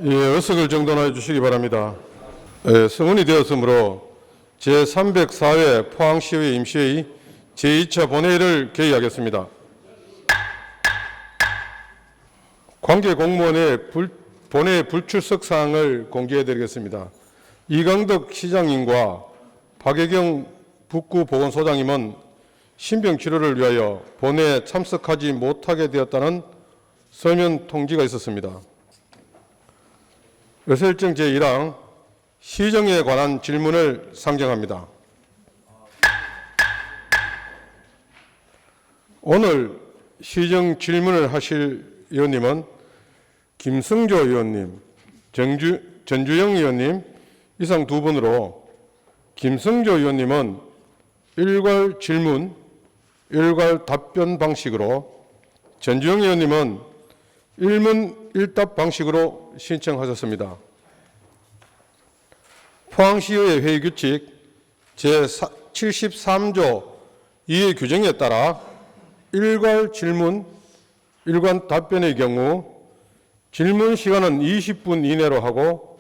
예, 의석을 정돈해 주시기 바랍니다. 성원이 되었으므로 제304회 포항시의회 임시회의 제2차 본회의를 개의하겠습니다. 관계 공무원의 본회의 불출석 사항을 공개해 드리겠습니다. 이강덕 시장님과 박혜경 북구보건소장님은 신병치료를 위하여 본회에 참석하지 못하게 되었다는 서면 통지가 있었습니다. 의사일정 제1항 시정에 관한 질문을 상정합니다. 오늘 시정 질문을 하실 의원님은 김승조 의원님, 전주영 의원님 이상 두 분으로 김승조 의원님은 일괄 질문, 일괄 답변 방식으로, 전주영 의원님은 일문 일답 방식으로 신청하셨습니다. 포항시의회 회의규칙 제73조 2의 규정에 따라 일괄 질문, 일괄 답변의 경우 질문 시간은 20분 이내로 하고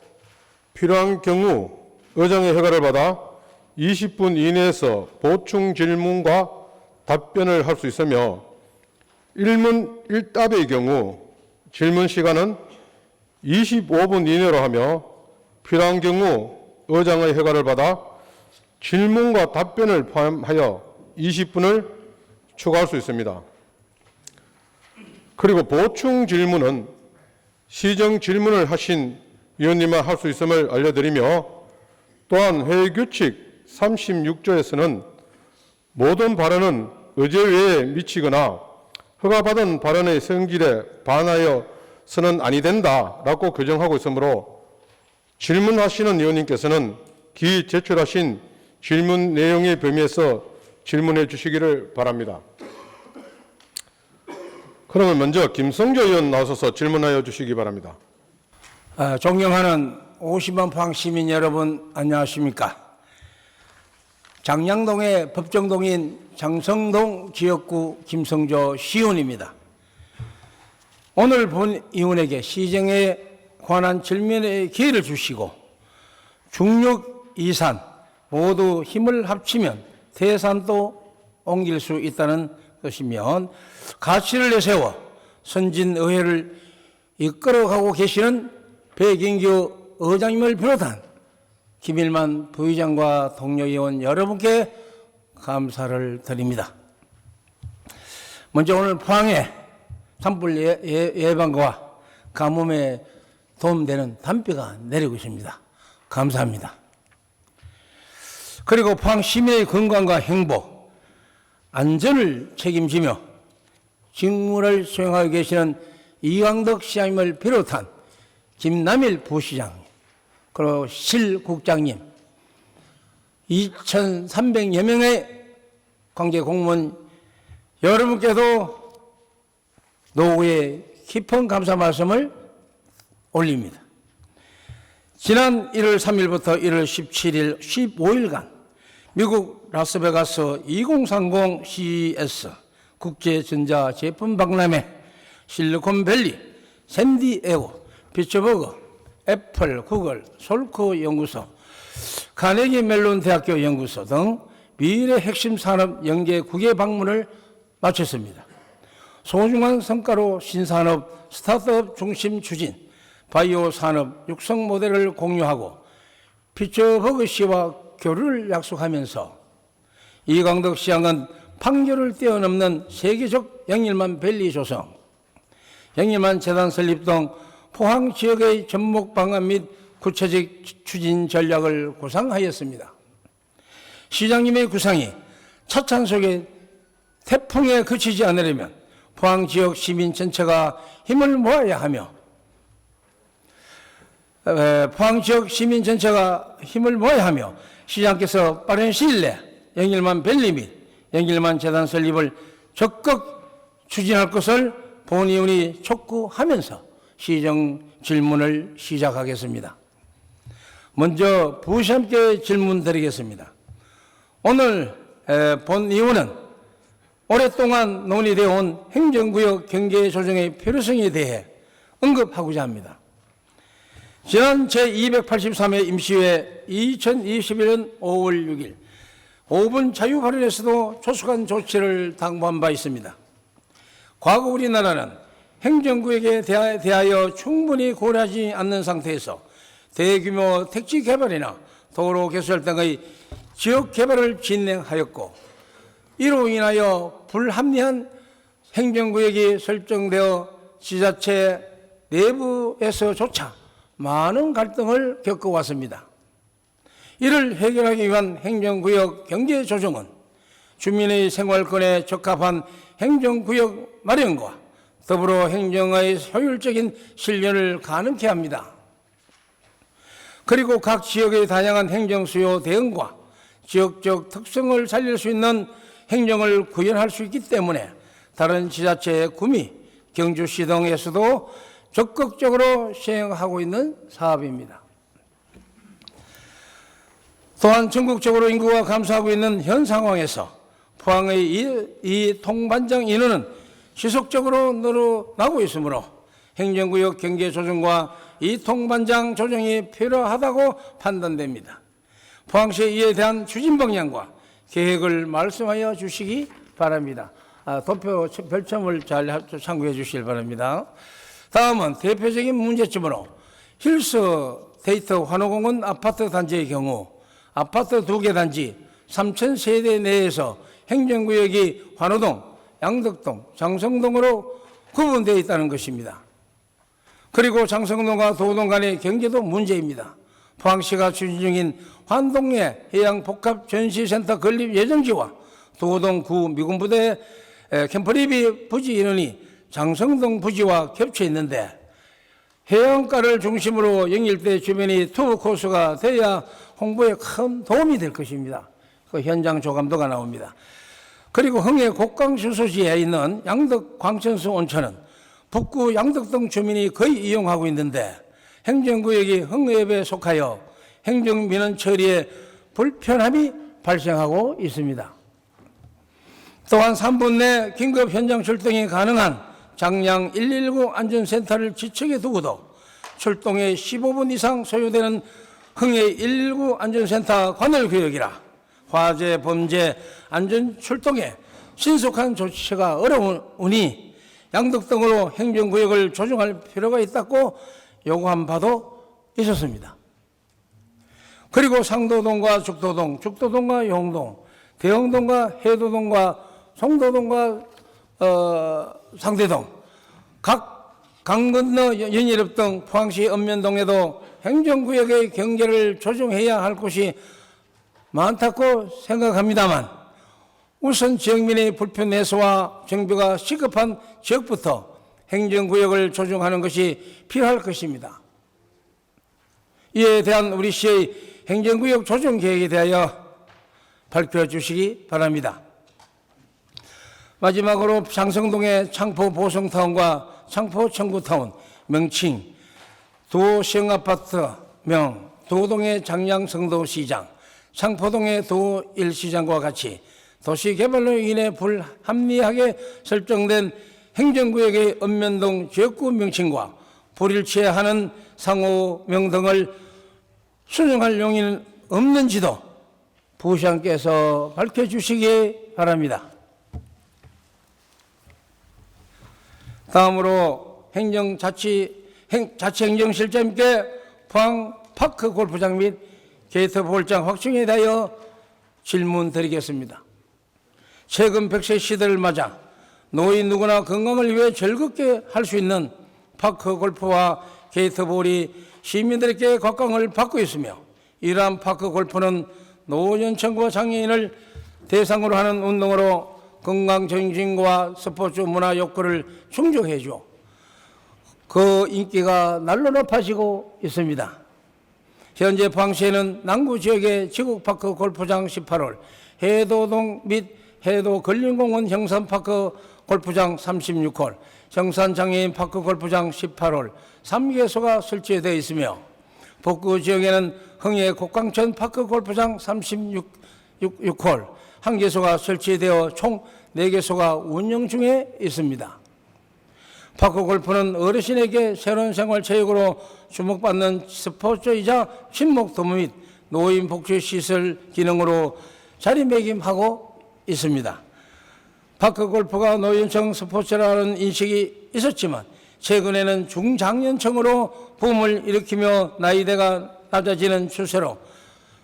필요한 경우 의장의 허가를 받아 20분 이내에서 보충 질문과 답변을 할 수 있으며 일문 일답의 경우 질문 시간은 25분 이내로 하며 필요한 경우 의장의 허가를 받아 질문과 답변을 포함하여 20분을 추가할 수 있습니다. 그리고 보충 질문은 시정 질문을 하신 위원님만 할 수 있음을 알려드리며, 또한 회의규칙 36조에서는 모든 발언은 의제 외에 미치거나 허가받은 발언의 성질에 반하여서는 아니 된다라고 규정하고 있으므로 질문하시는 의원님께서는 기 제출하신 질문 내용의 범위에서 질문해 주시기를 바랍니다. 그러면 먼저 김성조 의원 나오셔서 질문하여 주시기 바랍니다. 존경하는 50만 포항 시민 여러분, 안녕하십니까? 장량동의 법정동인 장성동 지역구 김성조 시의원입니다. 오늘 본 의원에게 시정에 관한 질문의 기회를 주시고 중륙, 이산 모두 힘을 합치면 대산도 옮길 수 있다는 것이면 가치를 내세워 선진의회를 이끌어가고 계시는 백인규 의장님을 비롯한 김일만 부의장과 동료 의원 여러분께 감사를 드립니다. 먼저 오늘 포항에 산불 예방과 가뭄에 도움되는 단비가 내리고 있습니다. 감사합니다. 그리고 포항 시민의 건강과 행복, 안전을 책임지며 직무를 수행하고 계시는 이강덕 시장님을 비롯한 김남일 부시장, 그리고 실국장님, 2,300여 명의 관계 공무원 여러분께도 노후의 깊은 감사 말씀을 올립니다. 지난 1월 3일부터 1월 17일 15일간 미국 라스베가스 2030 CES 국제전자제품 박람회, 실리콘밸리, 샌디에고, 피츠버그, 애플, 구글, 솔크 연구소, 카네기 멜론 대학교 연구소 등 미래 핵심 산업 연계 9개 방문을 마쳤습니다. 소중한 성과로 신산업 스타트업 중심 추진, 바이오 산업 육성 모델을 공유하고 피츠버그 시와 교류를 약속하면서 이강덕 시장은 판교를 뛰어넘는 세계적 영일만 밸리 조성, 영일만 재단 설립 등 포항 지역의 접목 방안 및 구체적 추진 전략을 구상하였습니다. 시장님의 구상이 차찬 속에 태풍에 그치지 않으려면 포항 지역 시민 전체가 힘을 모아야 하며, 포항 지역 시민 전체가 힘을 모아야 하며 시장께서 빠른 시일 내 영일만 밸리 및 영일만 재단 설립을 적극 추진할 것을 본 의원이 촉구하면서 시정 질문을 시작하겠습니다. 먼저 부시장님께 질문 드리겠습니다. 오늘 본 의원은 오랫동안 논의되어 온 행정구역 경계 조정의 필요성에 대해 언급하고자 합니다. 지난 제283회 임시회 2021년 5월 6일 5분 자유 발언에서도 조속한 조치를 당부한 바 있습니다. 과거 우리나라는 행정구역에 대하여 충분히 고려하지 않는 상태에서 대규모 택지 개발이나 도로 개설 등의 지역 개발을 진행하였고, 이로 인하여 불합리한 행정구역이 설정되어 지자체 내부에서조차 많은 갈등을 겪어왔습니다. 이를 해결하기 위한 행정구역 경제조정은 주민의 생활권에 적합한 행정구역 마련과 더불어 행정의 효율적인 실현을 가능케 합니다. 그리고 각 지역의 다양한 행정수요 대응과 지역적 특성을 살릴 수 있는 행정을 구현할 수 있기 때문에 다른 지자체의 구미, 경주시 등에서도 적극적으로 시행하고 있는 사업입니다. 또한 전국적으로 인구가 감소하고 있는 현 상황에서 포항의 이 통반장 인원은 지속적으로 늘어나고 있으므로 행정구역 경계 조정과 이 통반장 조정이 필요하다고 판단됩니다. 포항시에 이에 대한 추진 방향과 계획을 말씀하여 주시기 바랍니다. 도표 별점을 잘 참고해 주시길 바랍니다. 다음은 대표적인 문제점으로 힐스 데이터 환호공원 아파트 단지의 경우 아파트 2개 단지 3,000세대 내에서 행정구역이 환호동, 양덕동, 장성동으로 구분되어 있다는 것입니다. 그리고 장성동과 도동 간의 경계도 문제입니다. 포항시가 추진 중인 환동내 해양복합전시센터 건립 예정지와 도동 구 미군부대 캠프리비 부지 인원이 장성동 부지와 겹쳐 있는데 해안가를 중심으로 영일대 주변이 투어 코스가 돼야 홍보에 큰 도움이 될 것입니다. 그 현장 조감도가 나옵니다. 그리고 흥해 곡강주소지에 있는 양덕 광천수 온천은 북구 양덕동 주민이 거의 이용하고 있는데 행정구역이 흥해에 속하여 행정민원 처리에 불편함이 발생하고 있습니다. 또한 3분 내 긴급 현장 출동이 가능한 장량 119 안전센터를 지척에 두고도 출동에 15분 이상 소요되는 흥해 119 안전센터 관할구역이라 화재, 범죄, 안전 출동에 신속한 조치가 어려우니 양덕동으로 행정구역을 조정할 필요가 있다고 요구한 바도 있었습니다. 그리고 상도동과 죽도동, 죽도동과 용동, 대흥동과 해도동과 송도동과 상대동, 각 강 건너 연일읍 등 포항시 읍면동에도 행정구역의 경계를 조정해야 할 곳이 많다고 생각합니다만 우선 지역민의 불편 해소와 정비가 시급한 지역부터 행정구역을 조정하는 것이 필요할 것입니다. 이에 대한 우리 시의 행정구역 조정 계획에 대하여 발표해 주시기 바랍니다. 마지막으로 장성동의 창포 보성타운과 창포 청구타운 명칭, 도시형아파트 명, 도동의 장량성도시장, 창포동의 도일시장과 같이 도시개발로 인해 불합리하게 설정된 행정구역의 읍면동 지역구 명칭과 불일치하는 상호명 등을 수정할 용의는 없는지도 부시장께서 밝혀주시기 바랍니다. 다음으로 자치행정실장님께 포항 파크 골프장 및 게이트 볼장 확충에 대하여 질문 드리겠습니다. 최근 100세 시대를 맞아 노인 누구나 건강을 위해 즐겁게 할 수 있는 파크 골프와 게이트볼이 시민들에게 각광을 받고 있으며 이러한 파크 골프는 노년층과 장애인을 대상으로 하는 운동으로 건강 정신과 스포츠 문화 욕구를 충족해줘 그 인기가 날로 높아지고 있습니다. 현재 포항시에는 남구 지역의 지국파크 골프장 18홀, 해도동 및 해도 걸린공원 형산파크 골프장 36홀, 형산장애인 파크 골프장 18홀, 3개소가 설치되어 있으며 북구 지역에는 흥해 곡강천 파크 골프장 36홀, 1개소가 설치되어 총 4개소가 운영 중에 있습니다. 파크 골프는 어르신에게 새로운 생활체육으로 주목받는 스포츠이자 친목 도모 및 노인 복지 시설 기능으로 자리매김하고 있습니다. 파크 골프가 노인층 스포츠라는 인식이 있었지만 최근에는 중장년층으로 붐을 일으키며 나이대가 낮아지는 추세로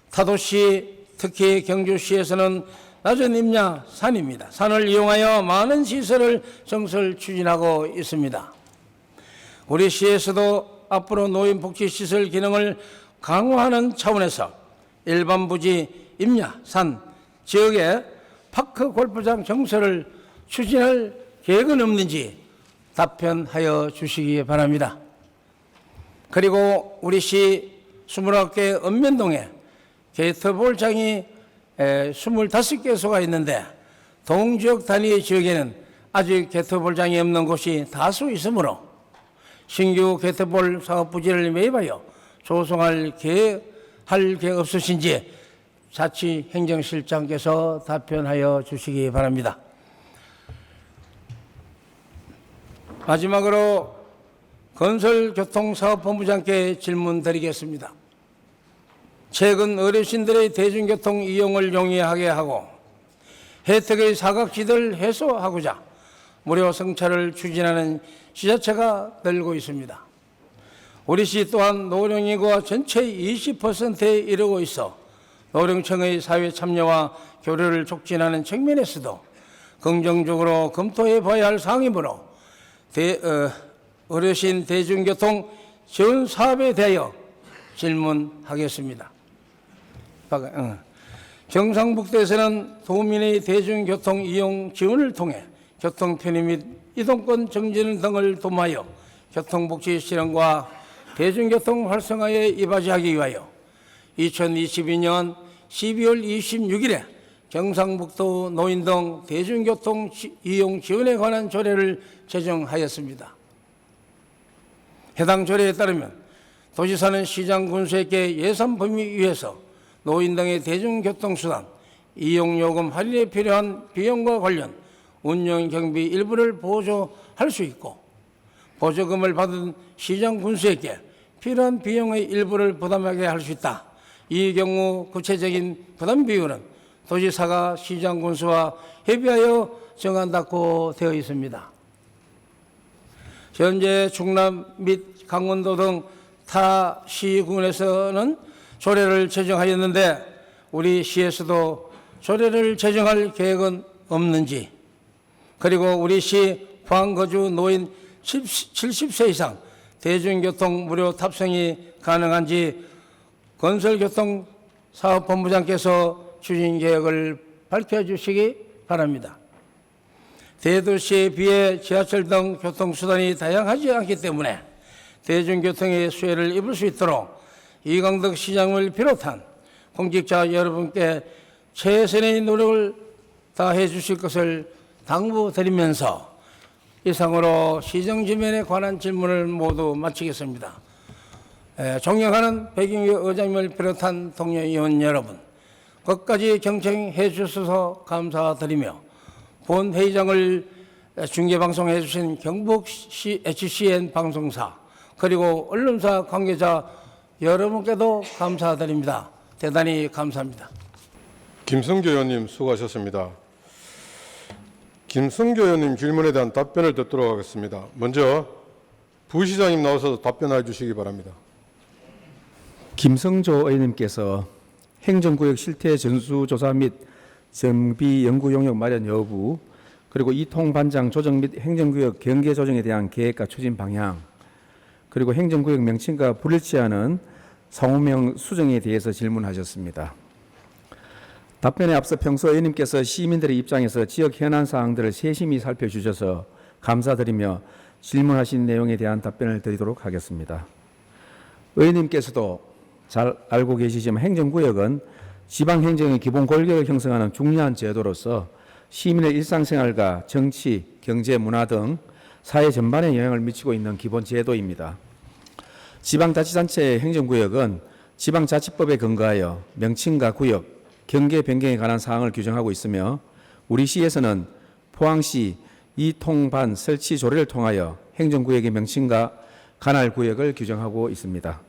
타도시, 특히 경주시에서는 낮은 임야 산입니다. 산을 이용하여 많은 시설을 정설 추진하고 있습니다. 우리 시에서도 앞으로 노인복지시설 기능을 강화하는 차원에서 일반 부지, 임야, 산 지역에 파크 골프장 정설을 추진할 계획은 없는지 답변하여 주시기 바랍니다. 그리고 우리 시 29개 읍면동에 게이트볼장이 25개소가 있는데 동지역 단위 지역에는 아직 게이트볼장이 없는 곳이 다수 있으므로 신규 게이트볼 사업 부지를 매입하여 조성할 계획 없으신지 자치행정실장께서 답변하여 주시기 바랍니다. 마지막으로 건설교통사업본부장께 질문드리겠습니다. 최근 어르신들의 대중교통 이용을 용이하게 하고 혜택의 사각지대를 해소하고자 무료 승차를 추진하는 지자체가 늘고 있습니다. 우리 시 또한 노령인구가 전체의 20%에 이르고 있어 노령층의 사회 참여와 교류를 촉진하는 측면에서도 긍정적으로 검토해 봐야 할 사항이므로 어르신 대중교통 지원 사업에 대하여 질문하겠습니다. 경상북도에서는 도민의 대중교통 이용 지원을 통해 교통 편의 및 이동권 정진 등을 도모하여 교통복지 실현과 대중교통 활성화에 이바지하기 위하여 2022년 12월 26일에 경상북도 노인동 대중교통 이용 지원에 관한 조례를 제정하였습니다. 해당 조례에 따르면 도지사는 시장 군수에게 예산 범위 위에서 노인 등의 대중교통수단 이용요금 할인에 필요한 비용과 관련 운영 경비 일부를 보조할 수 있고 보조금을 받은 시장 군수에게 필요한 비용의 일부를 부담하게 할 수 있다. 이 경우 구체적인 부담 비율은 도지사가 시장 군수와 협의하여 정한다고 되어 있습니다. 현재 충남 및 강원도 등 타 시군에서는 조례를 제정하였는데 우리 시에서도 조례를 제정할 계획은 없는지, 그리고 우리 시 포항거주 노인 70세 이상 대중교통 무료 탑승이 가능한지 건설교통사업본부장께서 추진 계획을 밝혀주시기 바랍니다. 대도시에 비해 지하철 등 교통수단이 다양하지 않기 때문에 대중교통의 수혜를 입을 수 있도록 이광덕 시장을 비롯한 공직자 여러분께 최선의 노력을 다해 주실 것을 당부드리면서 이상으로 시정지면에 관한 질문을 모두 마치겠습니다. 존경하는 백인규 의장님을 비롯한 동료 의원 여러분, 끝까지 경청해 주셔서 감사드리며 본 회의장을 중계방송해 주신 경북 HCN 방송사 그리고 언론사 관계자 여러분께도 감사드립니다. 대단히 감사합니다. 김성교 의원님 수고하셨습니다. 김성교 의원님 질문에 대한 답변을 듣도록 하겠습니다. 먼저 부시장님 나와서 답변해 주시기 바랍니다. 김성조 의원님께서 행정구역 실태 전수조사 및 정비 연구 용역 마련 여부, 그리고 이통반장 조정 및 행정구역 경계 조정에 대한 계획과 추진 방향, 그리고 행정구역 명칭과 불일치하는 상호명 수정에 대해서 질문하셨습니다. 답변에 앞서 평소 의원님께서 시민들의 입장에서 지역 현안 사항들을 세심히 살펴주셔서 감사드리며 질문하신 내용에 대한 답변을 드리도록 하겠습니다. 의원님께서도 잘 알고 계시지만 행정구역은 지방행정의 기본 골격을 형성하는 중요한 제도로서 시민의 일상생활과 정치, 경제, 문화 등 사회 전반에 영향을 미치고 있는 기본 제도입니다. 지방자치단체의 행정구역은 지방자치법에 근거하여 명칭과 구역, 경계 변경에 관한 사항을 규정하고 있으며 우리 시에서는 포항시 이통반 설치 조례를 통하여 행정구역의 명칭과 관할구역을 규정하고 있습니다.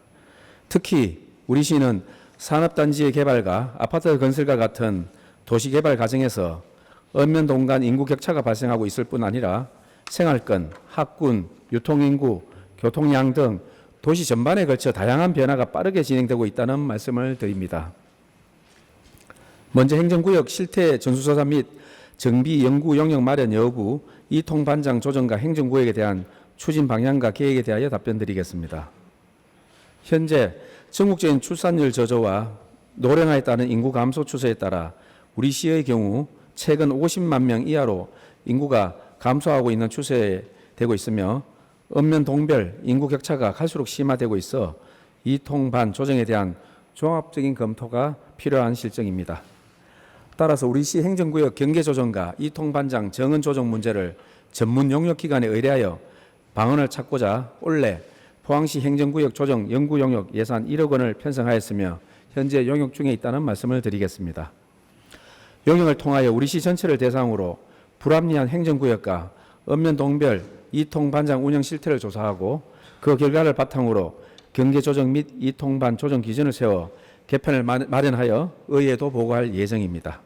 특히 우리 시는 산업단지의 개발과 아파트 건설과 같은 도시개발 과정에서 읍면동 간 인구 격차가 발생하고 있을 뿐 아니라 생활권, 학군, 유통인구, 교통량 등 도시 전반에 걸쳐 다양한 변화가 빠르게 진행되고 있다는 말씀을 드립니다. 먼저 행정구역 실태 전수조사 및 정비 연구 용역 마련 여부, 이통반장 조정과 행정구역에 대한 추진 방향과 계획에 대하여 답변드리겠습니다. 현재 전국적인 출산율 저조와 노령화에 따른 인구 감소 추세에 따라 우리 시의 경우 최근 50만 명 이하로 인구가 감소하고 있는 추세에 되고 있으며 읍면 동별 인구 격차가 갈수록 심화되고 있어 이통반 조정에 대한 종합적인 검토가 필요한 실정입니다. 따라서 우리 시 행정구역 경계조정과 이통반장 정원 조정 문제를 전문 용역기관에 의뢰하여 방안을 찾고자 올해 포항시 행정구역 조정 연구 용역 예산 1억 원을 편성하였으며 현재 용역 중에 있다는 말씀을 드리겠습니다. 용역을 통하여 우리 시 전체를 대상으로 불합리한 행정구역과 읍면 동별 이통반장 운영 실태를 조사하고 그 결과를 바탕으로 경계조정 및 이통반 조정 기준을 세워 개편을 마련하여 의회에도 보고할 예정입니다.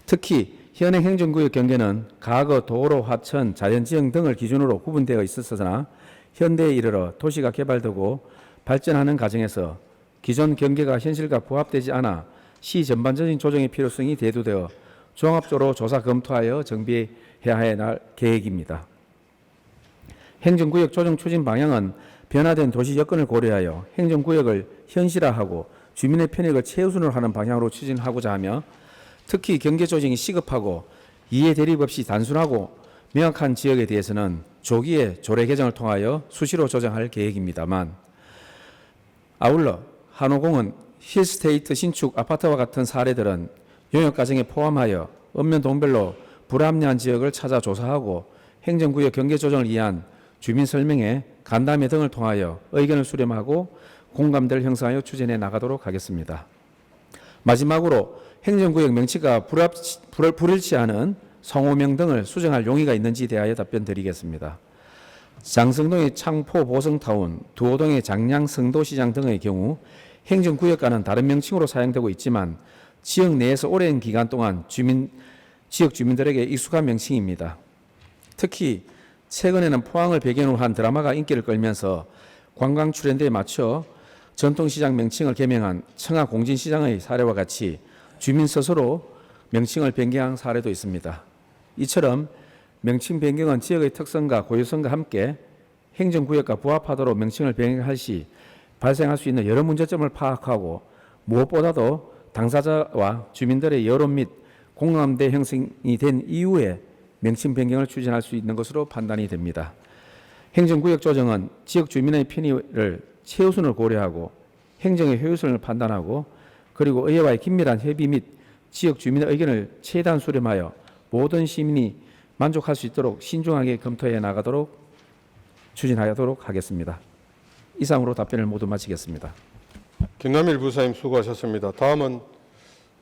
특히 현행 행정구역 경계는 과거 도로, 하천, 자연지형 등을 기준으로 구분되어 있었으나 현대에 이르러 도시가 개발되고 발전하는 과정에서 기존 경계가 현실과 부합되지 않아 시 전반적인 조정의 필요성이 대두되어 종합적으로 조사 검토하여 정비해야 할 계획입니다. 행정구역 조정 추진 방향은 변화된 도시 여건을 고려하여 행정구역을 현실화하고 주민의 편익을 최우선으로 하는 방향으로 추진하고자 하며 특히 경계 조정이 시급하고 이해 대립 없이 단순하고 명확한 지역에 대해서는 조기에 조례 개정을 통하여 수시로 조정할 계획입니다만 아울러 한호공은 힐스테이트 신축 아파트와 같은 사례들은 용역 과정에 포함하여 읍면 동별로 불합리한 지역을 찾아 조사하고 행정구역 경계 조정을 위한 주민 설명회, 간담회 등을 통하여 의견을 수렴하고 공감대를 형성하여 추진해 나가도록 하겠습니다. 마지막으로 행정구역 명치가 불일치하는 성호명 등을 수정할 용의가 있는지에 대하여 답변드리겠습니다. 장성동의 창포 보성타운, 두호동의 장량 성도시장 등의 경우 행정구역과는 다른 명칭으로 사용되고 있지만 지역 내에서 오랜 기간 동안 지역 주민들에게 익숙한 명칭입니다. 특히 최근에는 포항을 배경으로 한 드라마가 인기를 끌면서 관광 트렌드에 맞춰 전통시장 명칭을 개명한 청하공진시장의 사례와 같이 주민 스스로 명칭을 변경한 사례도 있습니다. 이처럼 명칭 변경은 지역의 특성과 고유성과 함께 행정구역과 부합하도록 명칭을 변경할 시 발생할 수 있는 여러 문제점을 파악하고 무엇보다도 당사자와 주민들의 여론 및 공감대 형성이 된 이후에 명칭 변경을 추진할 수 있는 것으로 판단이 됩니다. 행정구역 조정은 지역 주민의 편의를 최우선으로 고려하고 행정의 효율성을 판단하고 그리고 의회와의 긴밀한 협의 및 지역 주민의 의견을 최대한 수렴하여 모든 시민이 만족할 수 있도록 신중하게 검토해 나가도록 추진하도록 하겠습니다. 이상으로 답변을 모두 마치겠습니다. 김남일 부사님 수고하셨습니다. 다음은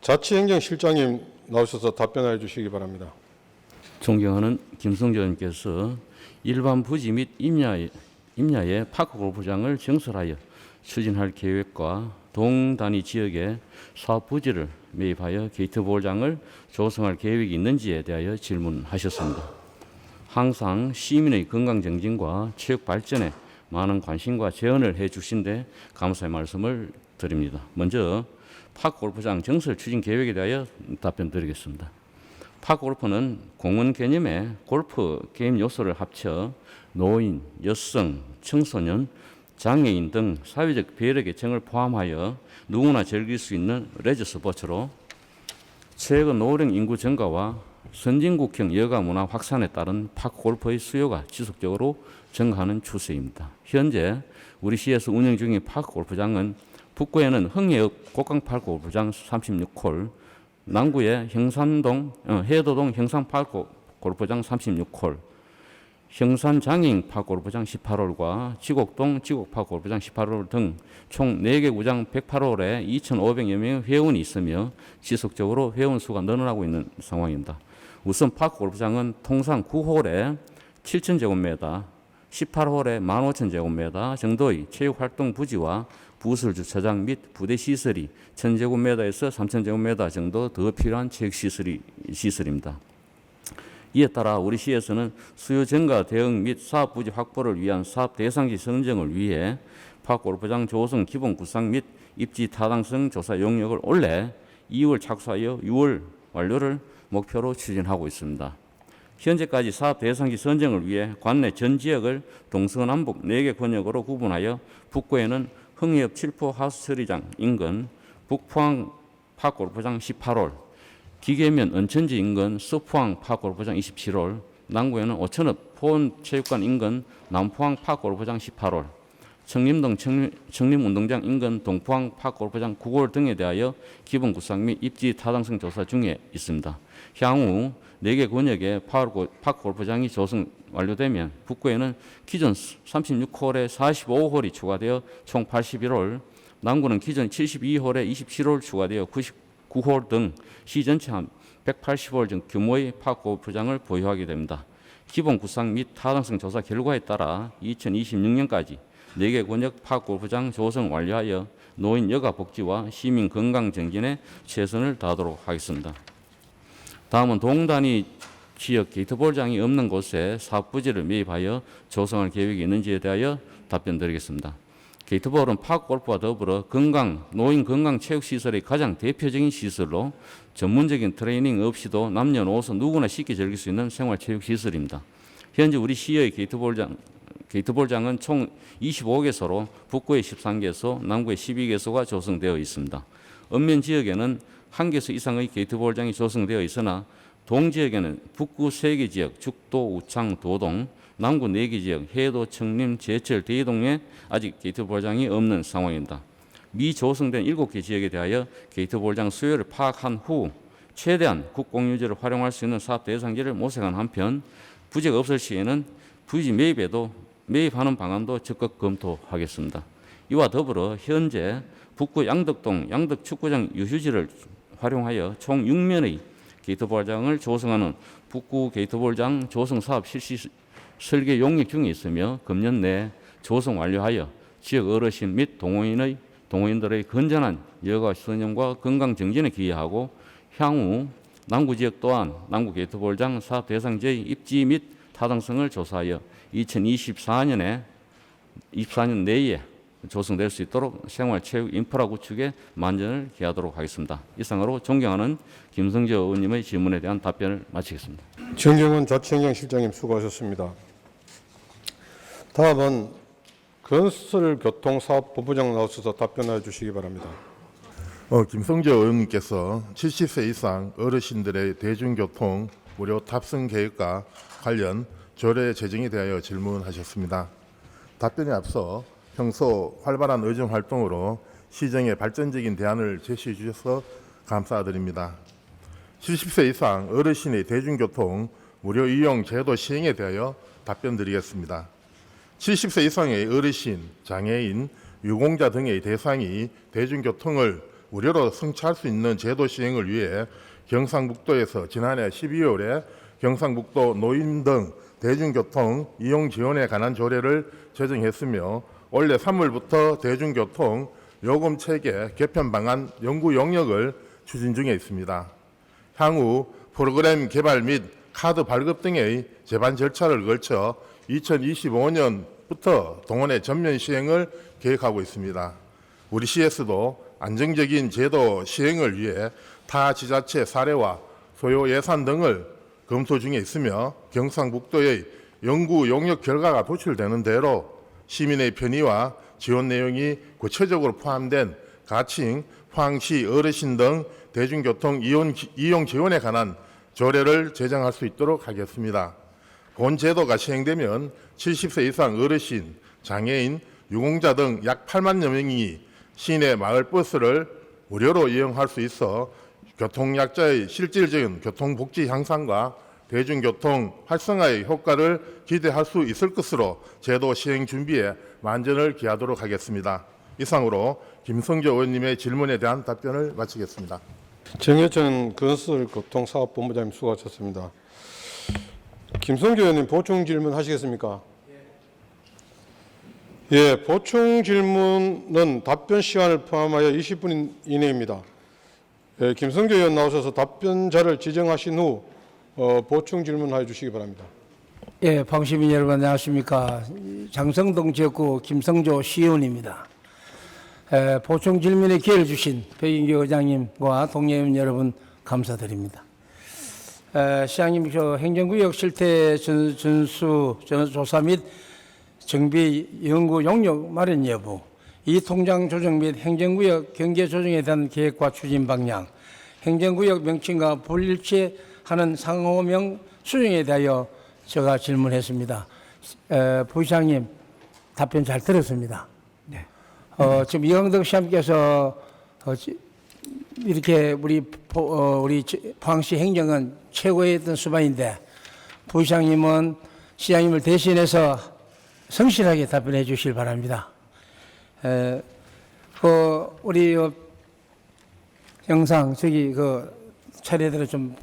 자치행정실장님 나오셔서 답변해 주시기 바랍니다. 존경하는 김성조 의원께서 일반 부지 및 임야의 파크 골프장을 증설하여 추진할 계획과 동 단위 지역에 사업 부지를 매입하여 게이트볼장을 조성할 계획이 있는지에 대하여 질문하셨습니다. 항상 시민의 건강 정진과 체육 발전에 많은 관심과 제언을 해주신 데 감사의 말씀을 드립니다. 먼저 파크 골프장 증설 추진 계획에 대하여 답변드리겠습니다. 파크 골프는 공원 개념의 골프 게임 요소를 합쳐 노인, 여성, 청소년, 장애인 등 사회적 배려 계층을 포함하여 누구나 즐길 수 있는 레저 스포츠로 최근 노령 인구 증가와 선진국형 여가 문화 확산에 따른 파크 골프의 수요가 지속적으로 증가하는 추세입니다. 현재 우리 시에서 운영 중인 파크 골프장은 북구에는 흥해역 곡강 파크 골프장 36홀, 남구에 해도동 형산 파크 골프장 36홀, 형산 장애인 파크 골프장 18홀과 지곡동 지곡 파크 골프장 18홀 등 총 4개 구장 108홀에 2,500여 명의 회원이 있으며 지속적으로 회원 수가 늘어나고 있는 상황입니다. 우선 파크 골프장은 통상 9홀에 7,000제곱미터, 18홀에 15,000제곱미터 정도의 체육활동 부지와 부설 주차장 및 부대 시설이 1,000제곱미터에서 3,000제곱미터 정도 더 필요한 체육시설입니다. 이에 따라 우리 시에서는 수요 증가 대응 및 사업 부지 확보를 위한 사업 대상지 선정을 위해 파크 골프장 조성 기본 구상 및 입지 타당성 조사 용역을 올해 2월 착수하여 6월 완료를 목표로 추진하고 있습니다. 현재까지 사업 대상지 선정을 위해 관내 전 지역을 동서남북 4개 권역으로 구분하여 북구에는 흥해읍 칠포 하우스처리장 인근 북포항 파크 골프장 18홀, 기계면 은천지 인근 서포항 파크 골프장 27홀, 남구에는 오천읍 포원체육관 인근 남포항 파크 골프장 18홀, 청림동 청림운동장 인근 동포항 파크 골프장 9홀 등에 대하여 기본 구상 및 입지 타당성 조사 중에 있습니다. 향후 4개 권역에 파크 골프장이 조성 완료되면 북구에는 기존 36홀에 45홀이 추가되어 총 81홀, 남구는 기존 72홀에 27홀 추가되어 99홀 등 시 전체 한 180홀 정 규모의 파크 골프장을 보유하게 됩니다. 기본 구상 및 타당성 조사 결과에 따라 2026년까지 4개 권역 파크 골프장 조성 완료하여 노인 여가 복지와 시민 건강 정진에 최선을 다하도록 하겠습니다. 다음은 동단위 지역 게이트볼장이 없는 곳에 사업 부지를 매입하여 조성할 계획이 있는지에 대하여 답변드리겠습니다. 게이트볼은 파크 골프와 더불어 노인 건강 체육 시설의 가장 대표적인 시설로 전문적인 트레이닝 없이도 남녀노소 누구나 쉽게 즐길 수 있는 생활 체육 시설입니다. 현재 우리 시의 게이트볼장은 총 25개소로 북구에 13개소, 남구에 12개소가 조성되어 있습니다. 읍면 지역에는 1개소 이상의 게이트볼장이 조성되어 있으나 동지역에는 북구 3개 지역, 죽도, 우창, 도동, 남구 4개 지역, 해도, 청림, 제철, 대동에 아직 게이트볼장이 없는 상황입니다. 미조성된 7개 지역에 대하여 게이트볼장 수요를 파악한 후 최대한 국공유지를 활용할 수 있는 사업 대상지를 모색한 한편 부지가 없을 시에는 부지 매입하는 방안도 적극 검토하겠습니다. 이와 더불어 현재 북구 양덕동 양덕축구장 유휴지를 활용하여 총 6면의 게이트볼장을 조성하는 북구 게이트볼장 조성 사업 실시 설계 용역 중에 있으며 금년 내 조성 완료하여 지역 어르신 및 동호인들의 건전한 여가 선용과 건강 정진에 기여하고 향후 남구 지역 또한 남구 게이트볼장 사업 대상지의 입지 및 타당성을 조사하여 2024년 내에 조성될 수 있도록 생활체육 인프라 구축에 만전을 기하도록 하겠습니다. 이상으로 존경하는 김성재 의원님의 질문에 대한 답변을 마치겠습니다. 정경원 자치행정실장님 수고하셨습니다. 다음은 건설교통사업본부장 나오셔서 답변해 주시기 바랍니다. 김성재 의원님께서 70세 이상 어르신들의 대중교통 무료 탑승 계획과 관련 조례 제정에 대하여 질문하셨습니다. 답변에 앞서 평소 활발한 의정 활동으로 시정에 발전적인 대안을 제시해 주셔서 감사드립니다. 70세 이상 어르신의 대중교통 무료 이용 제도 시행에 대하여 답변드리겠습니다. 70세 이상의 어르신, 장애인, 유공자 등의 대상이 대중교통을 무료로 승차할 수 있는 제도 시행을 위해 경상북도에서 지난해 12월에 경상북도 노인 등 대중교통 이용 지원에 관한 조례를 제정했으며 올해 3월부터 대중교통 요금 체계 개편 방안 연구 용역을 추진 중에 있습니다. 향후 프로그램 개발 및 카드 발급 등의 제반 절차를 거쳐 2025년부터 동원의 전면 시행을 계획하고 있습니다. 우리 시에서도 안정적인 제도 시행을 위해 타 지자체 사례와 소요 예산 등을 검토 중에 있으며 경상북도의 연구 용역 결과가 도출되는 대로 시민의 편의와 지원 내용이 구체적으로 포함된 가칭, 포항시 어르신 등 대중교통 이용 지원에 관한 조례를 제정할 수 있도록 하겠습니다. 본 제도가 시행되면 70세 이상 어르신, 장애인, 유공자 등 약 8만여 명이 시내 마을버스를 무료로 이용할 수 있어 교통약자의 실질적인 교통복지 향상과 대중교통 활성화의 효과를 기대할 수 있을 것으로 제도 시행 준비에 만전을 기하도록 하겠습니다. 이상으로 김성재 의원님의 질문에 대한 답변을 마치겠습니다. 정혜천 건설교통사업본부장님 수고하셨습니다. 김성교 의원님 보충 질문 하시겠습니까? 예, 보충 질문은 답변 시간을 포함하여 20분 이내입니다. 예, 김성교 의원 나오셔서 답변자를 지정하신 후 보충 질문해 주시기 바랍니다. 예, 방시민 여러분 안녕하십니까? 장성동 지역구 김성조 시의원입니다. 보충 질문에 기회를 주신 백인규 의장님과 동료의원 여러분 감사드립니다. 시장님, 행정구역 실태 전수 조사 및 정비 연구 용역 마련 여부, 이 통장 조정 및 행정구역 경계 조정에 대한 계획과 추진 방향, 행정구역 명칭과 불일치하는 상호명 수정에 대하여 제가 질문했습니다. 부시장님 답변 잘 들었습니다. 네. 지금 이광덕 시장님께서 이렇게 우리 포항시 행정은 최고의 어떤 수반인데 부시장님은 시장님을 대신해서 성실하게 답변해 주시길 바랍니다. 우리 영상 저기 차례대로 좀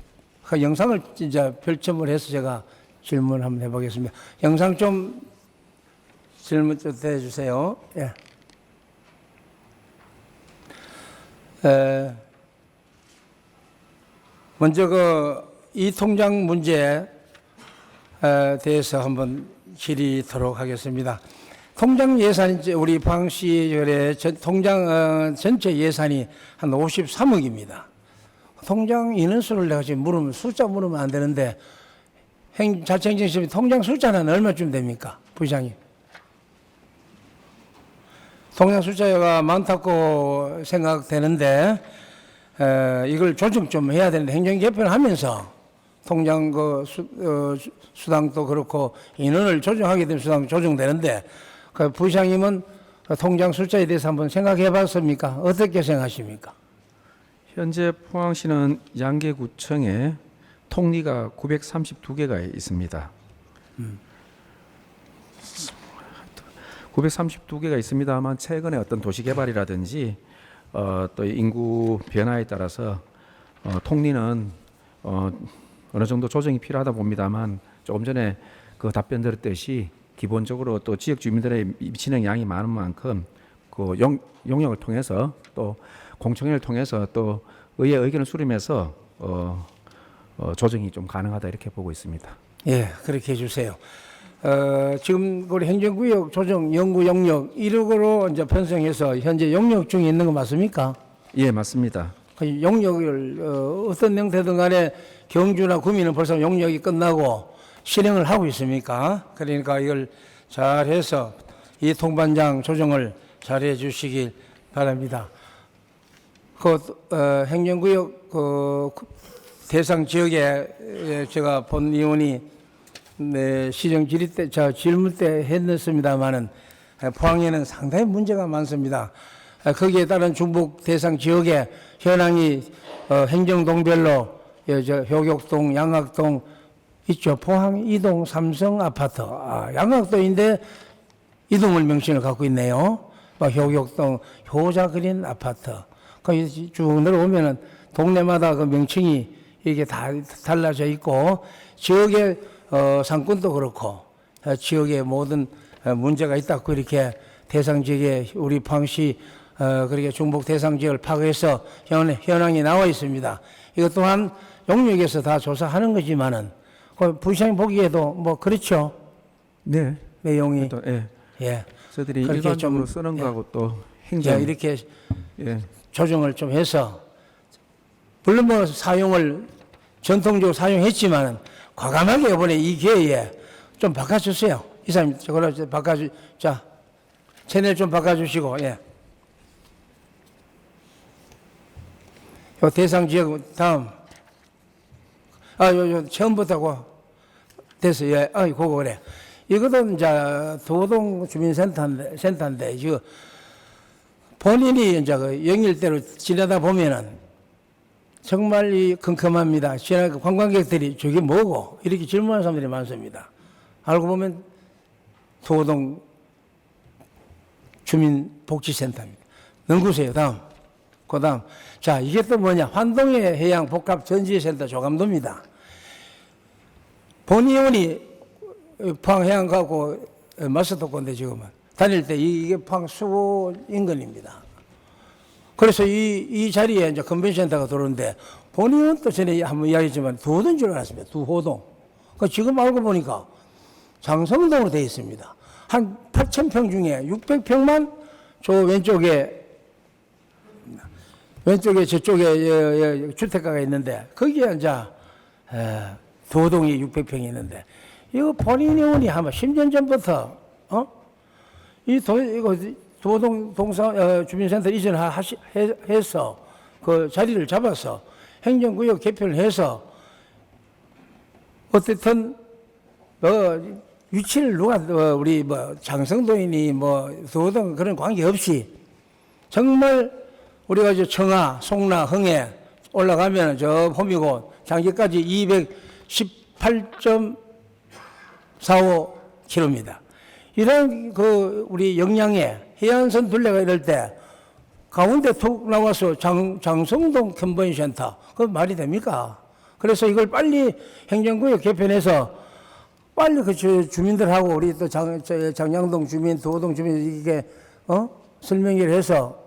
영상을 진짜 별점을 해서 제가 질문 한번 해보겠습니다. 영상 좀 질문 좀 대주세요. 예. 먼저 이 통장 문제에 대해서 한번 질의하도록 하겠습니다. 통장 예산이 우리 포항시의 통장 전체 예산이 한 53억입니다. 통장 인원수를 내가 지금 물으면 숫자 물으면 안 되는데 자치행정시험이 통장 숫자는 얼마쯤 됩니까, 부시장님? 통장 숫자가 많다고 생각되는데 이걸 조정 좀 해야 되는데 행정 개편을 하면서 통장 수당도 그렇고 인원을 조정하게 되면 수당 조정되는데 부시장님은 통장 숫자에 대해서 한번 생각해 봤습니까? 어떻게 생각하십니까? 현재 포항시는 양계구청에 통리가 932개가 있습니다. 932개가 있습니다만 최근에 어떤 도시개발이라든지 또 인구 변화에 따라서 통리는 어느 정도 조정이 필요하다 봅니다만 조금 전에 그 답변 드렸듯이 기본적으로 또 지역 주민들의 미치는 양이 많은 만큼 그 용역을 통해서 또 공청회를 통해서 또 의회 의견을 수렴해서 조정이 좀 가능하다 이렇게 보고 있습니다. 예, 그렇게 해주세요. 지금 우리 행정구역 조정 연구 용역 1억으로 이제 편성해서 현재 용역 중에 있는 거 맞습니까? 예, 맞습니다. 그 용역을 어떤 형태든 간에 경주나 구미는 벌써 용역이 끝나고 실행을 하고 있습니까? 그러니까 이걸 잘해서 이 통반장 조정을 잘해 주시길 바랍니다. 행정구역 대상 지역에 제가 본 의원이 시정 질의 때, 질문 때 했습니다만은 포항에는 상당히 문제가 많습니다. 거기에 따른 중북 대상 지역의 현황이 행정동별로 효격동, 양학동 있죠. 포항 이동 삼성 아파트. 양학동인데 이동을 명칭을 갖고 있네요. 효격동 효자그린 아파트. 거기 쭉 내려오면은 동네마다 그 명칭이 이게 다 달라져 있고 지역의 상권도 그렇고 지역의 모든 문제가 있다고 이렇게 대상 지역에 우리 포항시 그렇게 중북 대상 지역을 파악해서 현황이 나와 있습니다. 이것 또한 용역에서 다 조사하는 거지만은 부시장님 보기에도 뭐 그렇죠. 네. 내용이 또, 예. 예. 저들이 그렇게 일반적으로 좀, 쓰는 거하고 또 예, 행정 이렇게 예. 조정을 좀 해서 물론 뭐 사용을 전통적으로 사용했지만은 과감하게 이번에 이 기회에 좀 바꿔주세요. 이사님 저걸로 자 채널 좀 바꿔주시고 예. 요 대상 지역 다음 요 처음부터 됐어요. 예. 그거 그래. 이것도 이제 도동 주민센터인데 이거 본인이 이제 그 영일대로 지내다 보면은 정말 이 컴컴합니다. 관광객들이 저게 뭐고 이렇게 질문하는 사람들이 많습니다. 알고 보면 도동 주민복지센터입니다. 넘구세요. 다음. 그 다음. 자, 이게 또 뭐냐. 환동의 해양 복합 전시센터 조감도입니다. 본 의원이 포항해안 가고 마스터건데 지금은 다닐 때 이게 포항 수보 인근입니다. 그래서 이 자리에 이제 컨벤션센터가 들어오는데 본 의원도 전에 한번 이야기했지만 두호동 줄 알았습니다. 두호동. 그 지금 알고 보니까 장성동으로 되어 있습니다. 한 8,000평 중에 600평만 저 왼쪽에 저쪽에 주택가가 있는데 거기에 이제 두호동이 600평이 있는데 이거 본인 의원이 아마 10년 전부터 이거 두호동 주민센터 이전해서 그 자리를 잡아서 행정구역 개편을 해서 어쨌든 위치를 누가 우리 장성도인이 두호동 그런 관계 없이 정말 우리가 이제 청하, 송라, 흥해 올라가면 저 홈이고 장기까지 218.45km입니다. 이런 우리 영양에 해안선 둘레가 이럴 때 가운데 툭 나와서 장성동 컨벤션센터 그 말이 됩니까? 그래서 이걸 빨리 행정구역 개편해서 빨리 그 주민들하고 우리 또 장양동 주민, 도호동 주민 이게 설명회를 해서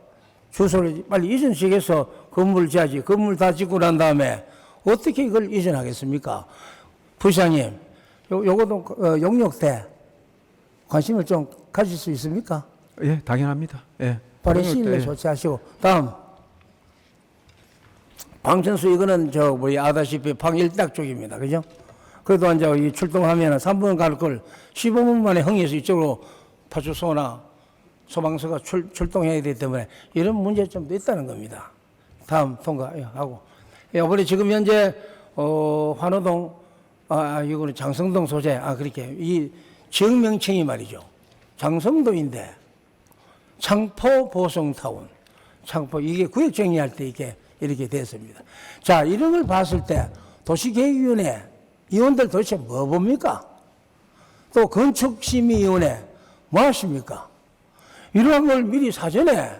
주소를 빨리 이전시켜서 건물을 지어야지. 건물 다 짓고 난 다음에 어떻게 이걸 이전하겠습니까? 부시장님, 요것도 용역대 관심을 좀 가질 수 있습니까? 예, 당연합니다. 예. 빠른 시일에 조치하시고 다음 광천수 이거는 우리 아다시피 방일딱 쪽입니다. 그죠? 그래도 이제 이 출동하면 3분 갈 걸 15분 만에 흥해서 이쪽으로 파출소나 소방서가 출동해야 되기 때문에 이런 문제점도 있다는 겁니다. 다음 통과하고. 이번에 지금 현재 환호동 이거는 장성동 소재 그렇게 이 지역 명칭이 말이죠. 장성도인데 창포 보성타운 창포 이게 구역 정리할 때 이렇게 됐습니다. 자, 이런 걸 봤을 때 도시계획위원회 위원들 도대체 뭐 봅니까? 또 건축심의위원회 뭐 하십니까? 이러한 걸 미리 사전에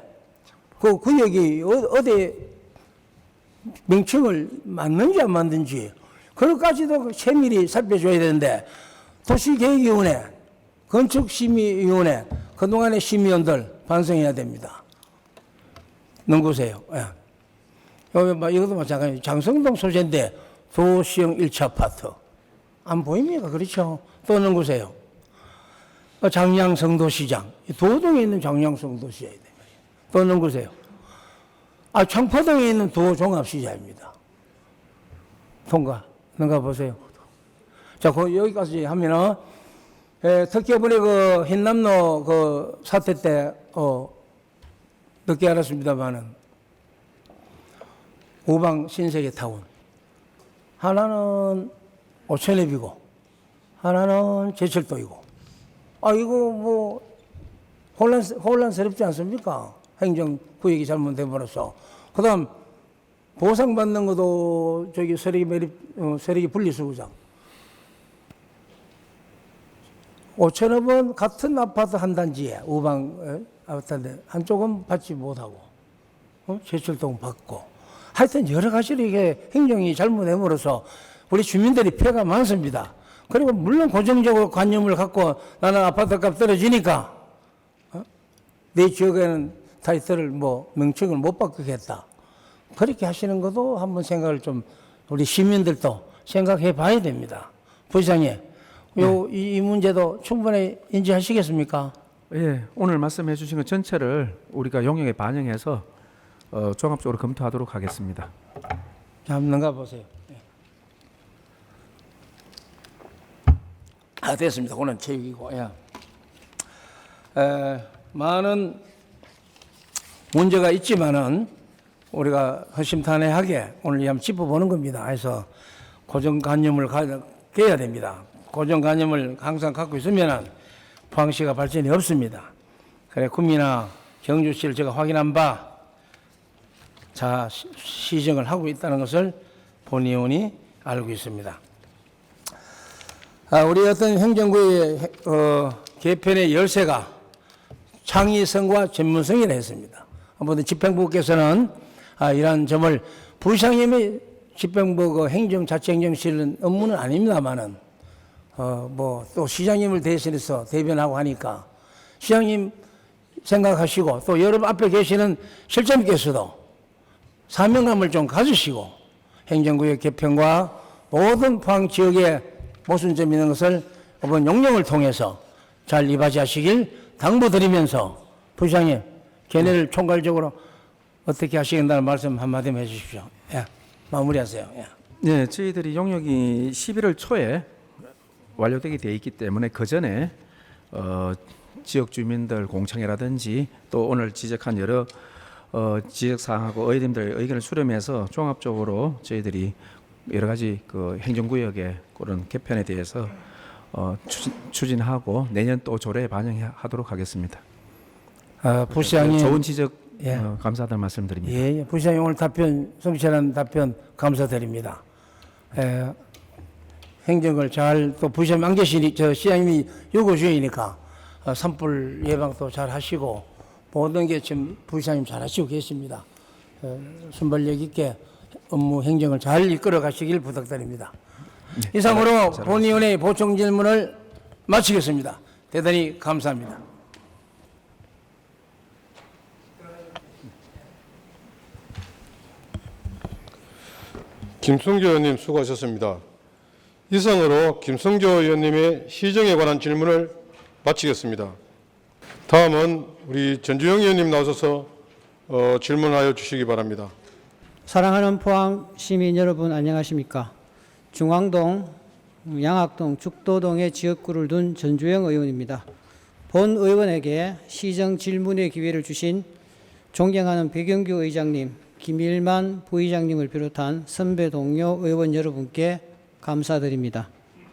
그 구역이 어디 명칭을 맞는지 안 맞는지 그것까지도 세밀히 살펴줘야 되는데 도시계획위원회, 건축심의위원회 그동안의 심의원들 반성해야 됩니다. 넘기세요. 예. 이것도 마찬가지예요. 장성동 소재인데 도시형 1차 아파트. 안 보입니까? 그렇죠? 또 넘기세요. 장량성도시장. 도동에 있는 장량성도시장이 됩니다. 또 넘기세요. 청포동에 있는 도종합시장입니다. 통과. 넘가 보세요. 자, 여기까지 하면은, 특히 이번에 흰남로 사태 때, 늦게 알았습니다만은, 우방 신세계 타운. 하나는 오천랩이고, 하나는 제철도이고. 이거 혼란스럽지 않습니까? 행정구역이 잘못된 버려서. 그 다음, 보상받는 것도 세력이 분리수거장. 5천억은 같은 아파트 한 단지에, 우방 아파트인데, 한쪽은 받지 못하고, 제철동 받고. 하여튼 여러 가지로 이게 행정이 잘못됨으로써 우리 주민들이 피해가 많습니다. 그리고 물론 고정적으로 관념을 갖고 나는 아파트 값 떨어지니까 내 지역에는 타이틀을 명칭을 못 바꾸겠다. 그렇게 하시는 것도 한번 생각을 좀 우리 시민들도 생각해 봐야 됩니다. 부시장님, 이 문제도 충분히 인지하시겠습니까? 예, 오늘 말씀해 주신 것 전체를 우리가 용역에 반영해서 종합적으로 검토하도록 하겠습니다. 자, 한번 넘가 보세요. 됐습니다. 그건 체육이고. 많은 문제가 있지만은 우리가 허심탄회하게 오늘 한번 짚어보는 겁니다. 그래서 고정관념을 깨야 됩니다. 고정관념을 항상 갖고 있으면은 포항시가 발전이 없습니다. 그래, 구미나 경주시를 제가 확인한 바, 시정을 하고 있다는 것을 본 의원이 알고 있습니다. 우리 어떤 행정구의 개편의 열쇠가 창의성과 전문성이라 했습니다. 아무튼 집행부께서는 이러한 점을 부시장님의 집행부 행정자치행정실은 업무는 아닙니다만은 뭐 또 시장님을 대신해서 대변하고 하니까 시장님 생각하시고 또 여러분 앞에 계시는 실장님께서도 사명감을 좀 가지시고 행정구역 개편과 모든 포항 지역에 모순점 있는 것을 이번 용령을 통해서 잘 이바지하시길 당부드리면서 부시장님 견해를 총괄적으로 어떻게 하시겠다는 말씀 한마디만 해주십시오. 예, 마무리하세요. 예. 네, 저희들이 용역이 11월 초에 완료되게 돼 있기 때문에 그 전에 지역 주민들 공청회라든지 또 오늘 지적한 여러 지적 사항하고 의원님들 의견을 수렴해서 종합적으로 저희들이 여러 가지 그 행정구역의 그런 개편에 대해서 추진하고 내년 또 조례에 반영하도록 하겠습니다. 부시장님 좋은 지적 예. 감사하다는 말씀드립니다. 예, 부시장님 오늘 답변 성실한 답변 감사드립니다. 행정을 잘 또 부시장님 안 계시니 저 시장님이 요구 중이니까 산불 예방도 잘 하시고 모든 게 지금 부시장님 잘 하시고 계십니다. 순발력 있게 업무 행정을 잘 이끌어 가시길 부탁드립니다. 이상으로 본위원회 보충 질문을 마치겠습니다. 대단히 감사합니다. 김성조 의원님 수고하셨습니다. 이상으로 김성조 의원님의 시정에 관한 질문을 마치겠습니다. 다음은 우리 전주영 의원님 나오셔서 질문하여 주시기 바랍니다. 사랑하는 포항 시민 여러분 안녕하십니까? 중앙동, 양학동, 죽도동의 지역구를 둔 전주영 의원입니다. 본 의원에게 시정 질문의 기회를 주신 존경하는 백영규 의장님, 김일만 부의장님을 비롯한 선배 동료 의원 여러분께 감사드립니다.